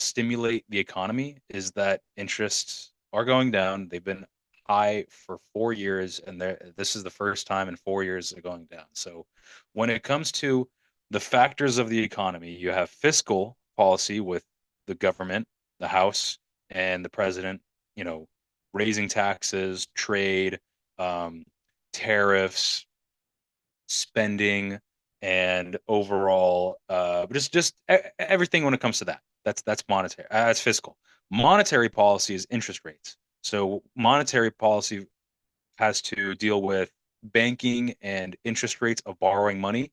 stimulate the economy, is that interests are going down. They've been high for 4 years, and this is the first time in 4 years they're going down. So when it comes to the factors of the economy. You have fiscal policy with the government, the House, and the president, you know, raising taxes, trade, um, tariffs, spending, and overall everything when it comes to that. That's monetary. That's fiscal. Monetary policy is interest rates. So monetary policy has to deal with banking and interest rates of borrowing money,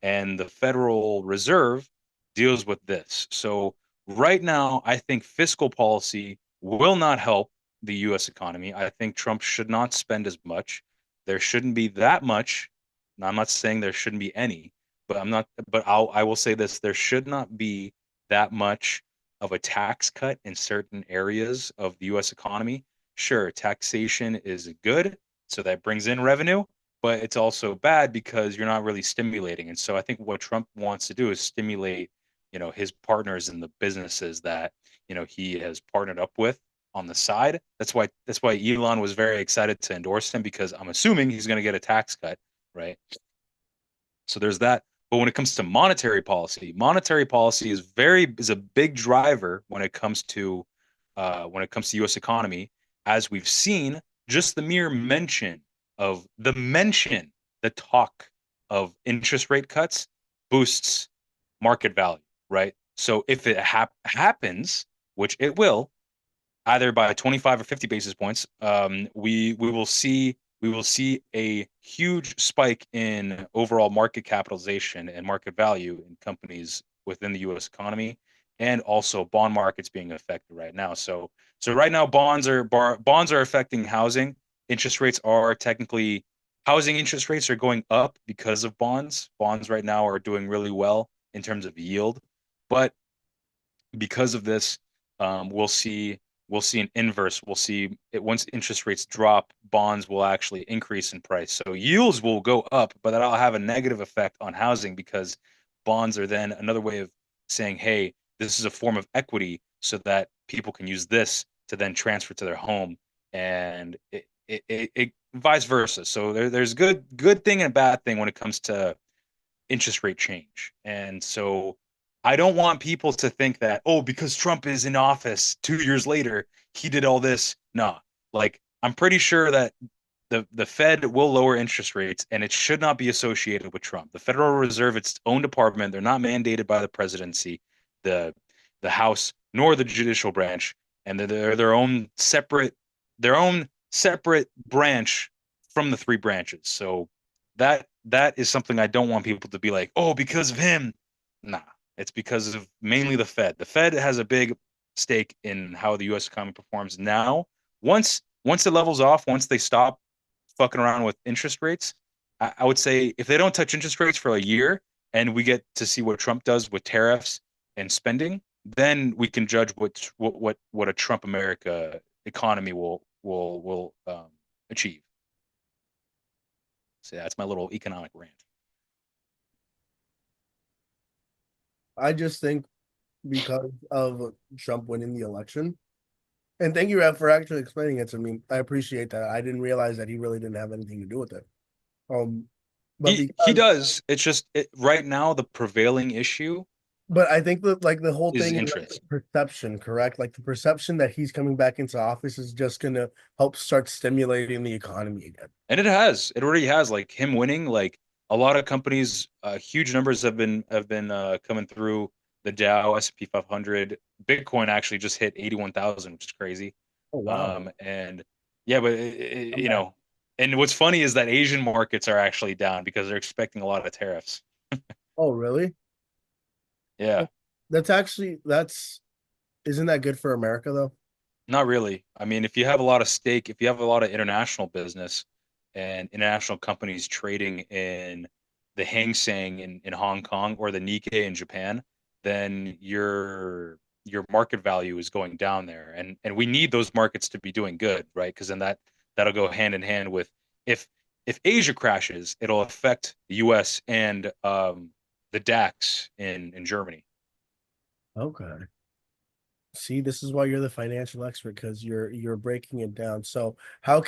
and the Federal Reserve deals with this. So right now, I think fiscal policy will not help the US economy. I think Trump should not spend as much. There shouldn't be that much. Now, I'm not saying there shouldn't be any, but I'm not, but I will say this, there should not be that much of a tax cut in certain areas of the US economy. Sure, taxation is good, so that brings in revenue, but it's also bad because you're not really stimulating. And so I think what Trump wants to do is stimulate, his partners in the businesses that, he has partnered up with on the side. That's why Elon was very excited to endorse him, because I'm assuming he's going to get a tax cut, right? So there's that. But when it comes to monetary policy is a big driver when it comes to U.S. economy, as we've seen. Just the mere the talk of interest rate cuts boosts market value, right? So if it happens, which it will, either by 25 or 50 basis points, we will see a huge spike in overall market capitalization and market value in companies within the U.S. economy, and also bond markets being affected right now. So right now bonds are affecting housing. Interest rates are technically Housing interest rates are going up because of bonds. Bonds right now are doing really well in terms of yield, but because of this, we'll see an inverse. We'll see it once interest rates drop, bonds will actually increase in price. So yields will go up, but that'll have a negative effect on housing, because bonds are then another way of saying, hey, this is a form of equity so that people can use this to then transfer to their home, and it vice versa. So there's good thing and bad thing when it comes to interest rate change. And so I don't want people to think that, oh, because Trump is in office 2 years later, he did all this. No, like I'm pretty sure that the Fed will lower interest rates, and it should not be associated with Trump. The Federal Reserve, its own department, they're not mandated by the presidency, the the House, nor the judicial branch, and they're their own separate branch from the three branches. So that is something I don't want people to be like, oh, because of him. Nah, it's because of mainly the Fed. The Fed has a big stake in how the U.S. economy performs now. Once it levels off, once they stop fucking around with interest rates, I would say if they don't touch interest rates for a year, and we get to see what Trump does with tariffs and spending, then we can judge what a Trump America economy will achieve. So that's my little economic rant. I just think because of Trump winning the election, and thank you for actually explaining it to me. I appreciate that. I didn't realize that he really didn't have anything to do with it. Um, but He because, does. It's just right now the prevailing issue but I think that like the whole is thing is like interest. the perception, correct? Like the perception that he's coming back into office is just gonna help start stimulating the economy again. And it has. It already has. Like him winning, like a lot of companies, huge numbers have been coming through the Dow, S&P 500. Bitcoin actually just hit 81,000, which is crazy. Oh wow. And yeah, but I'm back. and what's funny is that Asian markets are actually down because they're expecting a lot of tariffs. Oh really? Yeah. Oh, that's isn't that good for America though? Not really. I mean, if you have a lot of international business and international companies trading in the Hang Seng in Hong Kong or the Nikkei in Japan, then your market value is going down there. And we need those markets to be doing good, right? Because then that'll go hand in hand with if if Asia crashes, it'll affect the US and the DAX in Germany. Okay. See, this is why you're the financial expert because you're breaking it down. So how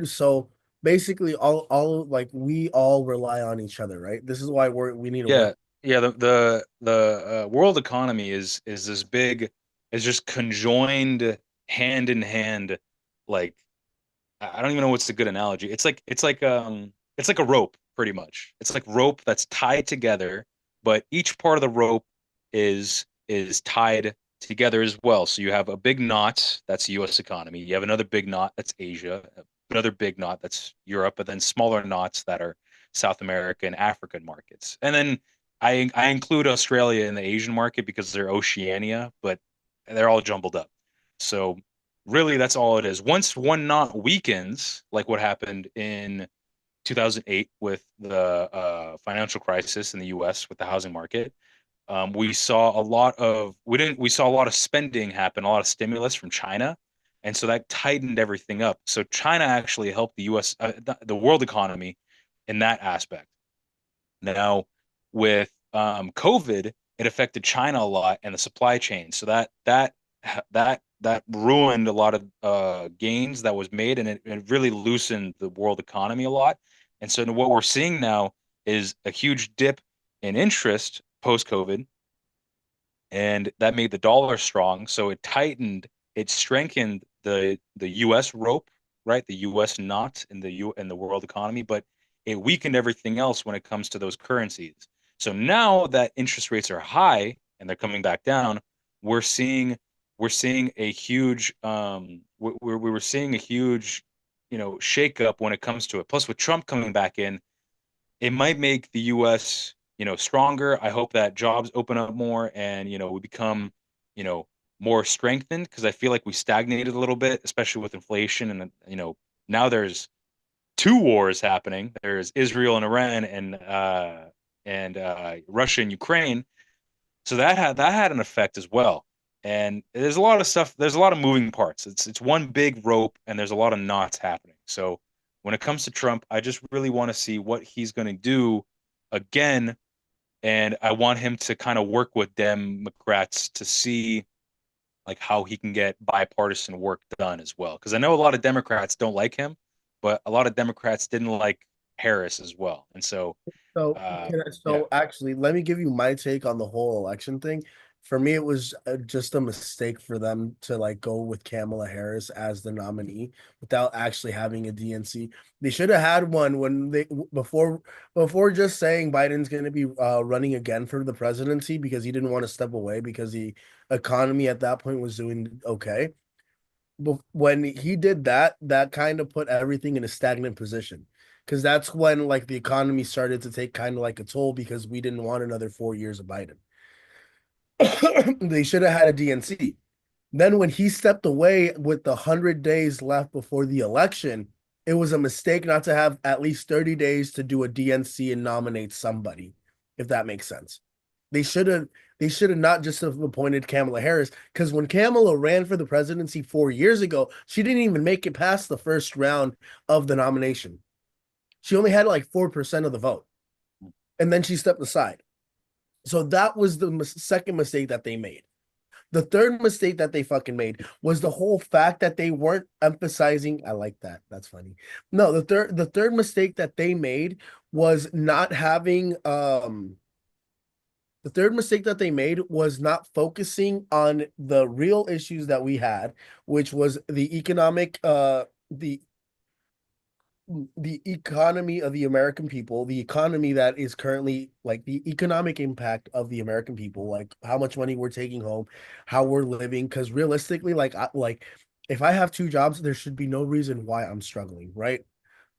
so basically all like we all rely on each other, right? This is why we need to Yeah, work. Yeah, the world economy is this big, is just conjoined hand in hand, like I don't even know what's a good analogy. It's like a rope, pretty much. It's like rope that's tied together, but each part of the rope is tied together as well. So you have a big knot, that's US economy. You have another big knot, that's Asia, another big knot, that's Europe, and then smaller knots that are South America and African markets. And then I include Australia in the Asian market because they're Oceania, but they're all jumbled up. So really, that's all it is. Once one knot weakens, like what happened in 2008 with the financial crisis in the US with the housing market, we saw a lot of we saw a lot of spending happen, a lot of stimulus from China, and so that tightened everything up. So China actually helped the US, the world economy in that aspect. Now, with COVID, it affected China a lot and the supply chain. So that ruined a lot of gains that was made, and it really loosened the world economy a lot. And so what we're seeing now is a huge dip in interest post COVID, and that made the dollar strong. So it strengthened the U.S. rope, right? The U.S. knot in the world economy, but it weakened everything else when it comes to those currencies. So now that interest rates are high and they're coming back down, we're seeing we're seeing a huge we were seeing a huge shakeup when it comes to it. Plus, with Trump coming back in, it might make the US, stronger. I hope that jobs open up more and, we become, you know, more strengthened because I feel like we stagnated a little bit, especially with inflation. And, now there's two wars happening. There's Israel and Iran and Russia and Ukraine. So that had an effect as well. And there's a lot of stuff, there's a lot of moving parts. It's one big rope and there's a lot of knots happening. So when it comes to Trump, I just really want to see what he's going to do again. And I want him to kind of work with Democrats to see like how he can get bipartisan work done as well. Because I know a lot of Democrats don't like him, but a lot of Democrats didn't like Harris as well. And so, So, uh, yeah, so actually, let me give you my take on the whole election thing. For me, it was just a mistake for them to like go with Kamala Harris as the nominee without actually having a DNC. They should have had one when they before just saying Biden's going to be running again for the presidency because he didn't want to step away because the economy at that point was doing okay. But when he did that, that kind of put everything in a stagnant position because that's when like the economy started to take kind of like a toll because we didn't want another 4 years of Biden. They should have had a DNC. Then when he stepped away with the 100 days left before the election, it was a mistake not to have at least 30 days to do a DNC and nominate somebody, if that makes sense. They should have they should have not just have appointed Kamala Harris because when Kamala ran for the presidency 4 years ago, she didn't even make it past the first round of the nomination. She only had like 4% of the vote, and then she stepped aside. So that was the second mistake that they made. The third mistake that they fucking made was the whole fact that they weren't emphasizing. I like that. That's funny. No, the third mistake that they made was not having the third mistake that they made was not focusing on the real issues that we had, which was the economy of the American people, the economy that is currently like the economic impact of the American people, like how much money we're taking home, how we're living. Because realistically, like if I have two jobs, there should be no reason why I'm struggling, right?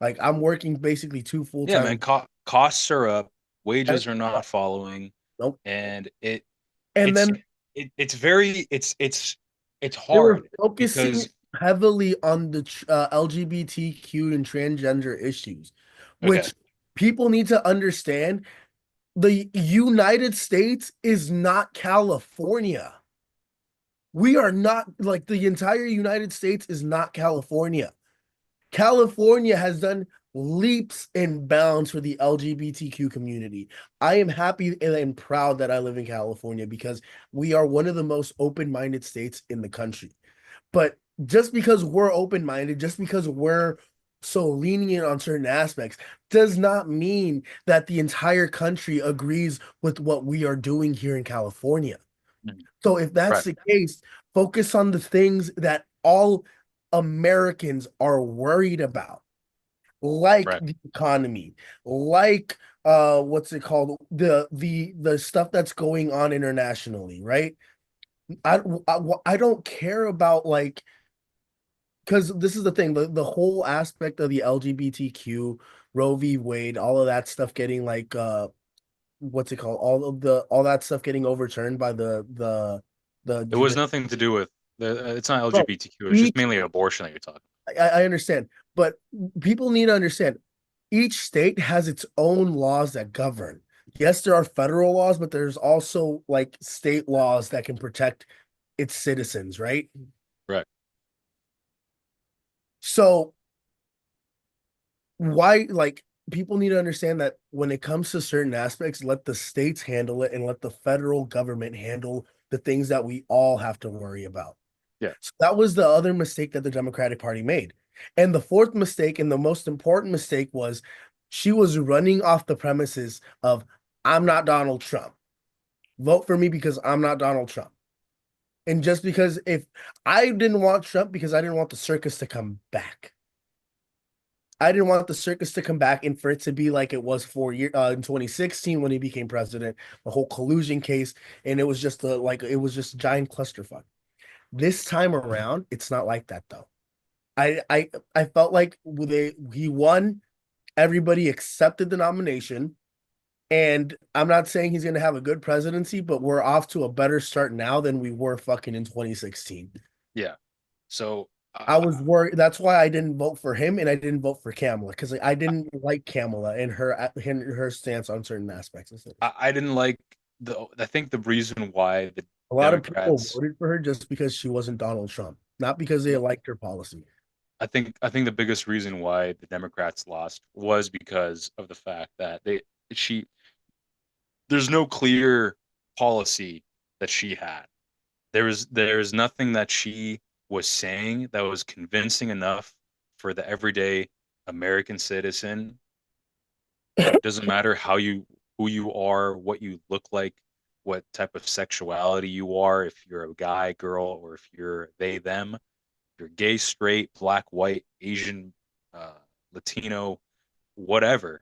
Like I'm working basically two full yeah, man, time. costs are up, wages are not following, Nope. and And it's then it's very it's they were hard focusing because heavily on the LGBTQ and transgender issues, okay, which people need to understand. The United States is not California. We are not like the entire United States is not California. California has done leaps and bounds for the LGBTQ community. I am happy and proud that I live in California because we are one of the most open-minded states in the country. But just because we're open-minded, just because we're so lenient on certain aspects does not mean that the entire country agrees with what we are doing here in California. Mhm. So if that's Right, the case, focus on the things that all Americans are worried about, like right. the economy, like what's it called? The stuff that's going on internationally, right? I don't care about like because this is the thing, the whole aspect of the LGBTQ, Roe v. Wade, all of that stuff getting like what's it called? All that stuff getting overturned by the It was judicial. nothing to do with it's not Bro, LGBTQ. It's just each mainly abortion that you're talking I understand, but people need to understand each state has its own laws that govern. Yes, there are federal laws, but there's also like state laws that can protect its citizens, right? about. Right. So why like people need to understand that when it comes to certain aspects, let the states handle it and let the federal government handle the things that we all have to worry about. Yeah. So that was the other mistake that the Democratic Party made. And the fourth mistake and the most important mistake was she was running off the premises of I'm not Donald Trump. Vote for me because I'm not Donald Trump. And just because if I didn't want Trump because I didn't want the circus to come back. I didn't want the circus to come back and for it to be like it was 4 years in 2016 when he became president, the whole collusion case, and it was just it was just a giant clusterfuck. This time around, it's not like that though. I felt like he won, everybody accepted the nomination, and I'm not saying he's gonna have a good presidency, but we're off to a better start now than we were fucking in 2016. Yeah. So I was worried. That's why I didn't vote for him and I didn't vote for Kamala because I didn't like Kamala and her stance on certain aspects of things. I didn't like the. I think the reason why the A lot of people Democrats. voted for her just because she wasn't Donald Trump, not because they liked her policy. I think the biggest reason why the Democrats lost was because of the fact that she there's no clear policy that she had. There was nothing that she was saying that was convincing enough for the everyday American citizen. Doesn't matter who you are, what you look like, what type of sexuality you are, if you're a guy, girl, or if you're they, them, if you're gay, straight, black, white, Asian, uh, Latino, whatever.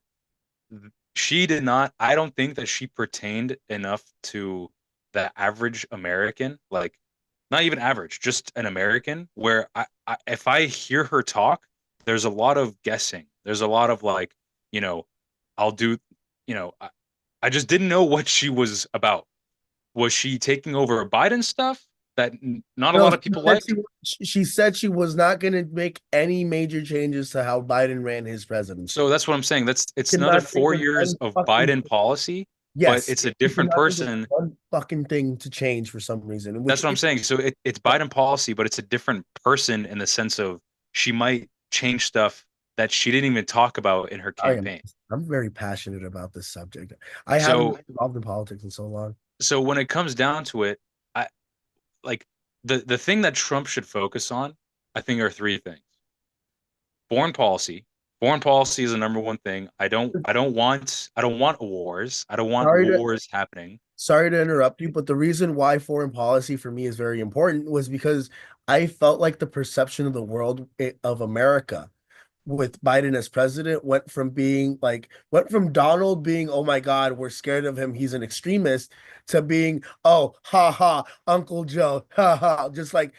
She did not, I don't think that she pertained enough to the average American, like not even average, just an American, where if I hear her talk, there's a lot of guessing. There's a lot of like, you know, I'll do, you know, I just didn't know what she was about. Was she taking over Biden stuff that not a No, lot of people liked? she said she was not going to make any major changes to how Biden ran his So presidency. that's what I'm saying. It's Did another not think four of years one of fucking Biden policy, but yes. it's a She could different not think of person. one fucking thing to change for some reason, which That's what I'm is saying. So it's Biden policy, but it's a different person in the sense of she might change stuff that she didn't even talk about in her sorry, campaign. I'm very passionate about this subject. I haven't So been involved in politics in so long. so when it comes down to it, I like the thing that Trump should focus on, I think are three things. Foreign policy. Foreign policy is the number one thing. I don't want wars. I don't want Sorry to wars happening. sorry to interrupt you, but the reason why foreign policy for me is very important was because I felt like the perception of the world of America with Biden as president went from Donald being, oh my God, we're scared of him, he's an extremist, to being, oh, ha ha, Uncle Joe, ha ha, just like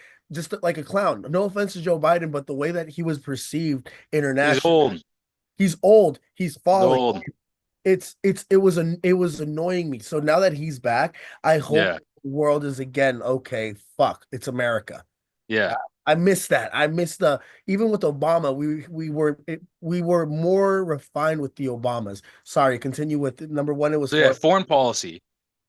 a clown. No offense to Joe Biden, but the way that he was perceived He's internationally, old. he's old, he's He's falling. old. It was annoying me. So now that he's back, I hope Yeah. the world is again okay. Fuck, it's America. Yeah. I, I miss that. I miss the even with Obama, we were more refined with the Obamas. Sorry, continue with number one. It was So yeah, for foreign policy.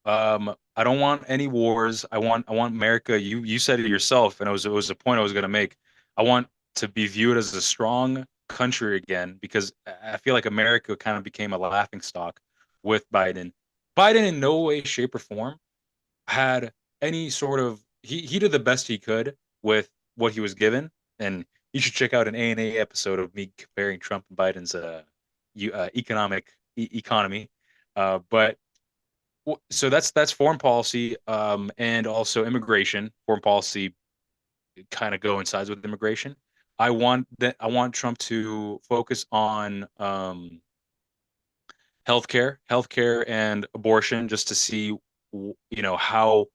I don't want any wars. I want America. You said it yourself, and it was a point I was gonna make. I want to be viewed as a strong country again because I feel like America kind of became a laughing stock with Biden. Biden in no way, shape, or form had any sort of he did the best he could with what he was given, and You should check out an A&A episode of me comparing Trump and Biden's economy. But so that's foreign policy, and also immigration. Foreign policy kind of coincides with immigration. I want Trump to focus on healthcare and abortion, just to see, how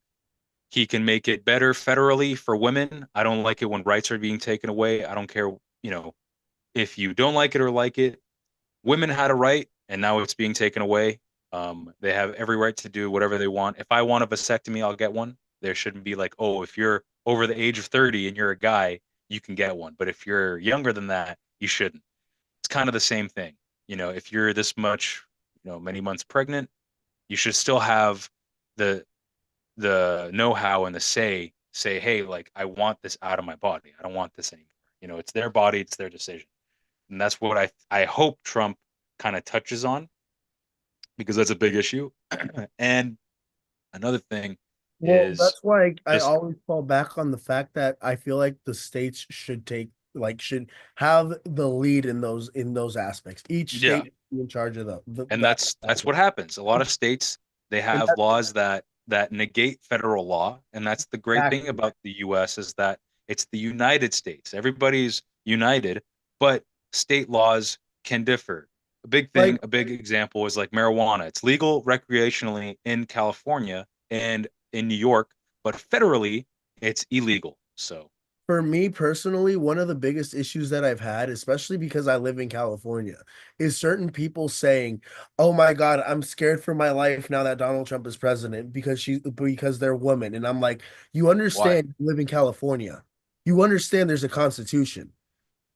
he can make it better federally for women. I don't like it when rights are being taken away. I don't care, if you don't like it or like it. Women had a right, and now it's being taken away. They have every right to do whatever they want. If I want a vasectomy, I'll get one. There shouldn't be like, oh, if you're over the age of 30 and you're a guy, you can get one. But if you're younger than that, you shouldn't. It's kind of the same thing. If you're this much, many months pregnant, you should still have the know-how and the say, hey, like I want this out of my body. I don't want this anymore. It's their body, it's their decision. And that's what I hope Trump kind of touches on, because that's a big issue. And another thing Well, is that's why I just, always fall back on the fact that I feel like the states should take like should have the lead in those aspects. Each yeah. state should be in charge of And that that's what aspect. happens. A lot of states, they And have that's laws that negate federal law, and that's the great thing exactly about the US, is that it's the United States. Everybody's united, but state laws can differ. like A big example is like marijuana. It's legal recreationally in California and in New York, but federally it's illegal. So, for me personally, one of the biggest issues that I've had, especially because I live in California, is certain people saying, "Oh my God, I'm scared for my life now that Donald Trump is president because they're women." And I'm like, "You why? understand you live in California. You understand there's a constitution.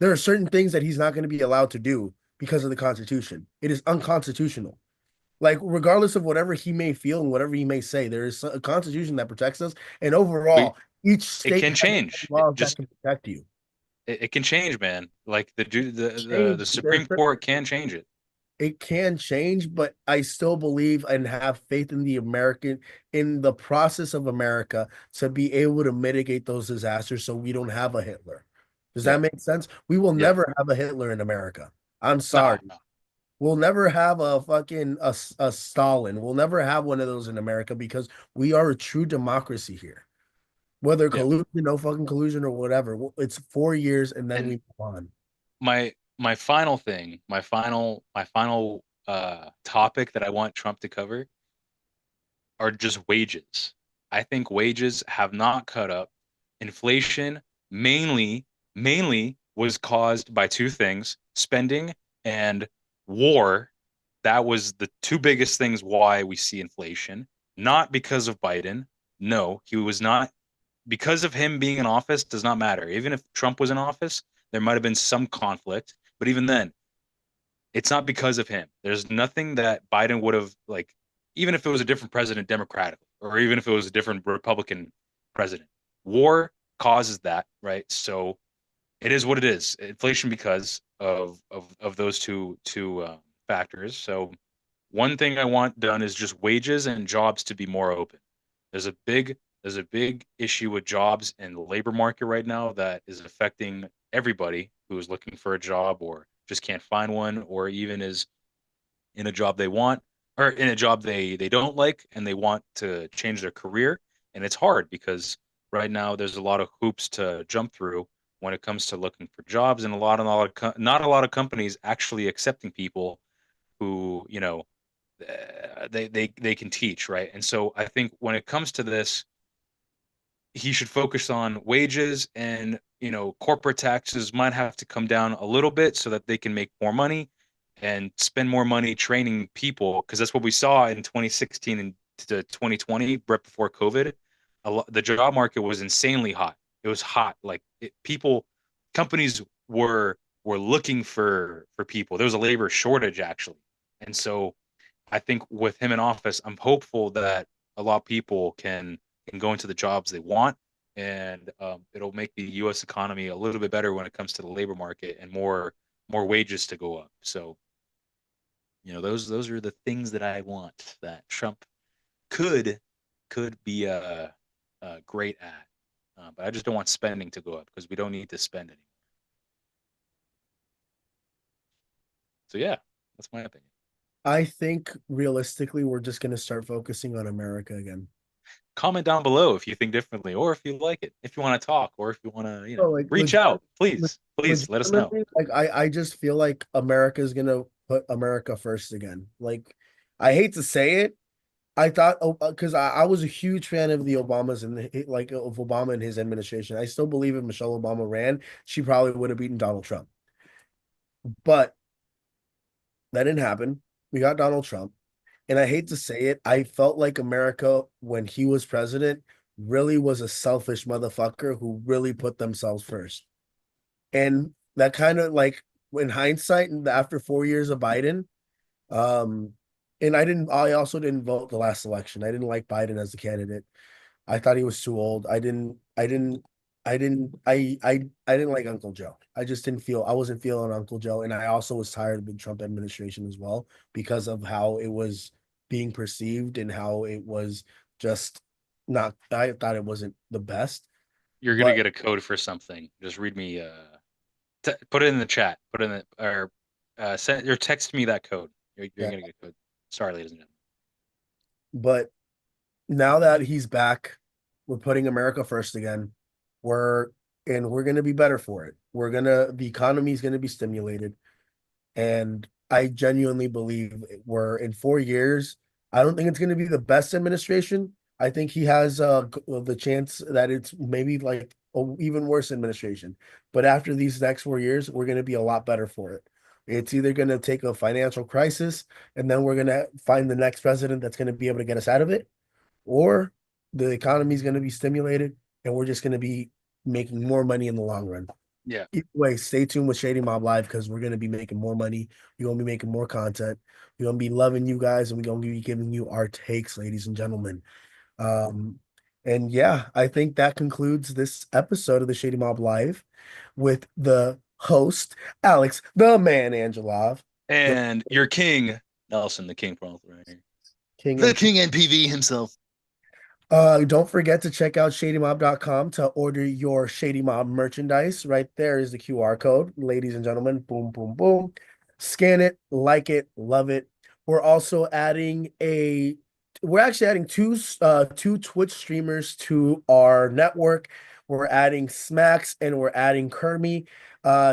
There are certain things that he's not going to be allowed to do because of the Constitution. It is unconstitutional. Like, regardless of whatever he may feel and whatever he may say, there is a Constitution that protects us. And We overall, each It state can has change. laws that can protect you. It can change, man. Like Change the there's Supreme certain Court can change it. it can change, but I still believe and have faith in in the process of America to be able to mitigate those disasters so we don't have a Hitler. Does Yeah, that make sense? We will yeah. never have a Hitler in America. I'm sorry. No, no. We'll never have a fucking a Stalin. We'll never have one of those in America because we are a true democracy here. Whether Yeah. collusion, no fucking collusion, or whatever, it's 4 years and then we And move on. my final thing, my final topic that I want Trump to cover are just wages. I think wages have not caught up. Inflation mainly mainly was caused by two things: spending and war. That was the two biggest things why we see inflation, not because of Biden. No, he was not. Because of him being in office does not matter. Even if Trump was in office, there might have been some conflict, but even then, it's not because of him. There's nothing that Biden would have, like, even if it was a different president democratically, or even if it was a different Republican president. War causes that, right? So it is what it is. Inflation because of those two factors. So one thing I want done is just wages and jobs to be more open. There's a big there's a big issue with jobs in the labor market right now that is affecting everybody who is looking for a job or just can't find one, or even is in a job they want, or in a job they don't like, and they want to change their career. And it's hard because right now there's a lot of hoops to jump through when it comes to looking for jobs, and not a lot of companies actually accepting people who, they can teach, right? And so I think when it comes to this, he should focus on wages, and corporate taxes might have to come down a little bit so that they can make more money and spend more money training people, because that's what we saw in 2016 and to 2020, right before COVID. The job market was insanely hot. It was hot, like companies were looking for people. There was a labor shortage actually. And so I think with him in office, I'm hopeful that a lot of people can go into the jobs they want, and it'll make the U.S. economy a little bit better when it comes to the labor market, and more wages to go up. So those are the things that I want that Trump could could be great at, but I just don't want spending to go up because we don't need to spend anymore. So yeah, that's my opinion. I think realistically, we're just going to start focusing on America again. Comment down below if you think differently, or if you like it, if you want to talk, or if you want to, So, like, reach out. Please, please let us know. legitimately, like, I just feel like America is going to put America first again. Like, I hate to say it. I thought, because I was a huge fan of the Obamas and like of Obama and his administration. I still believe if Michelle Obama ran, she probably would have beaten Donald Trump. But that didn't happen. We got Donald Trump. And I hate to say it, I felt like America, when he was president, really was a selfish motherfucker who really put themselves first. And that kind of like, in hindsight, and after 4 years of Biden, um, and I also didn't vote the last election. I didn't like Biden as the candidate. I thought he was too old. I didn't like Uncle Joe. I wasn't feeling Uncle Joe. And I also was tired of the Trump administration as well because of how it was being perceived and how it was just not, I thought it wasn't the best. You're gonna But get a code for something. Just read me. Put it in the chat. Put it in the or send or text me that code. You're yeah, gonna get a code. Sorry, ladies and gentlemen. but now that he's back, we're putting America first again. We're we're gonna be better for it. The economy is gonna be stimulated. And I genuinely believe we're in 4 years. I don't think it's going to be the best administration. I think he has the chance that it's maybe like a even worse administration. But after these next 4 years, we're going to be a lot better for it. It's either going to take a financial crisis and then we're going to find the next president that's going to be able to get us out of it, or the economy is going to be stimulated and we're just going to be making more money in the long run. Yeah, Either way, stay tuned with Shady Mob Live because we're gonna be making more money. We're gonna be making more content. We're gonna be loving you guys, and we're gonna be giving you our takes, ladies and gentlemen. Um, and yeah, I think that concludes this episode of the Shady Mob Live with the host, Alex, the man, Angelov, the and your king, Nelson, the king from right here. King The NPV. King NPV himself. Don't forget to check out shadymob.com to order your Shady Mob merchandise. Right there is the QR code, ladies and gentlemen. Boom, boom, boom. Scan it, like it, love it. We're also adding we're actually adding two Twitch streamers to our network. We're adding Smacks and we're adding Kermie.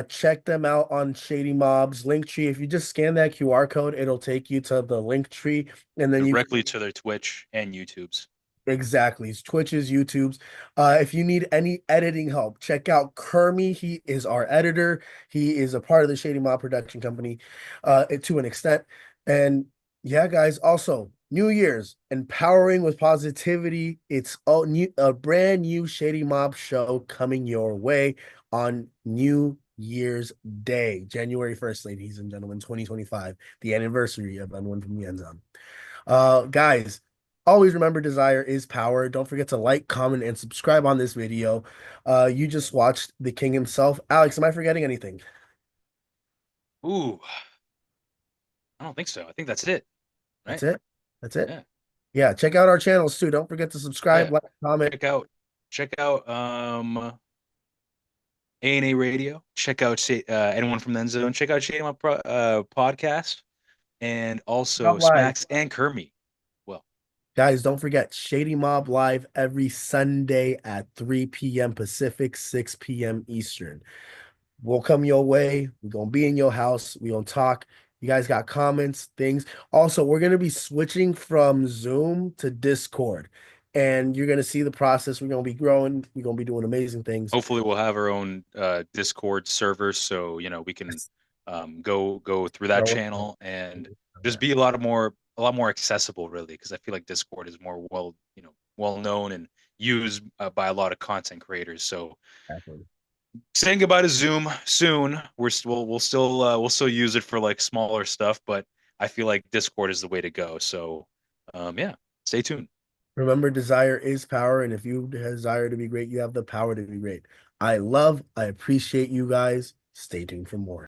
Check them out on Shady Mob's link tree. If you just scan that QR code, it'll take you to the link tree, and then you can Directly to their Twitch and YouTube's. exactly. It's Twitch's, YouTube's. If you need any editing help, check out Kermie. He is our editor. He is a part of the Shady Mob production company, to an extent. And yeah, guys, also New Year's, empowering with positivity. It's a brand new Shady Mob show coming your way on New Year's Day, January 1st, ladies and gentlemen, 2025, the anniversary of Unwin from the End Zone. Guys, always remember desire is power. Don't forget to like, comment, and subscribe on this video. You just watched the king himself. Alex, am I forgetting anything? Ooh, I don't think so. I think that's it. That's Right? it. That's it. Yeah. Yeah, check out our channels too. Don't forget to subscribe, Yeah. like, comment. Check out check out A&A Radio. Check out anyone from the End Zone. Check out Shady My podcast and also Mob Live. Smacks and Kermie. Well, Guys, don't forget Shady Mob Live every Sunday at 3 p.m. Pacific, 6 p.m. Eastern. We'll come your way. We're gonna be in your house. We're gonna talk. You guys got comments, things. Also, we're gonna be switching from Zoom to Discord, and you're gonna see the process. We're gonna be growing. We're gonna be doing amazing things. hopefully we'll have our own Discord server so we can go through that channel and just be a lot more accessible really because I feel like Discord is more well known and used by a lot of content creators. So Exactly. saying goodbye to Zoom soon. We'll still use it for like smaller stuff, but I feel like Discord is the way to go. So yeah, stay tuned. Remember, desire is power, and if you desire to be great, you have the power to be great. I appreciate you guys. Stay tuned for more.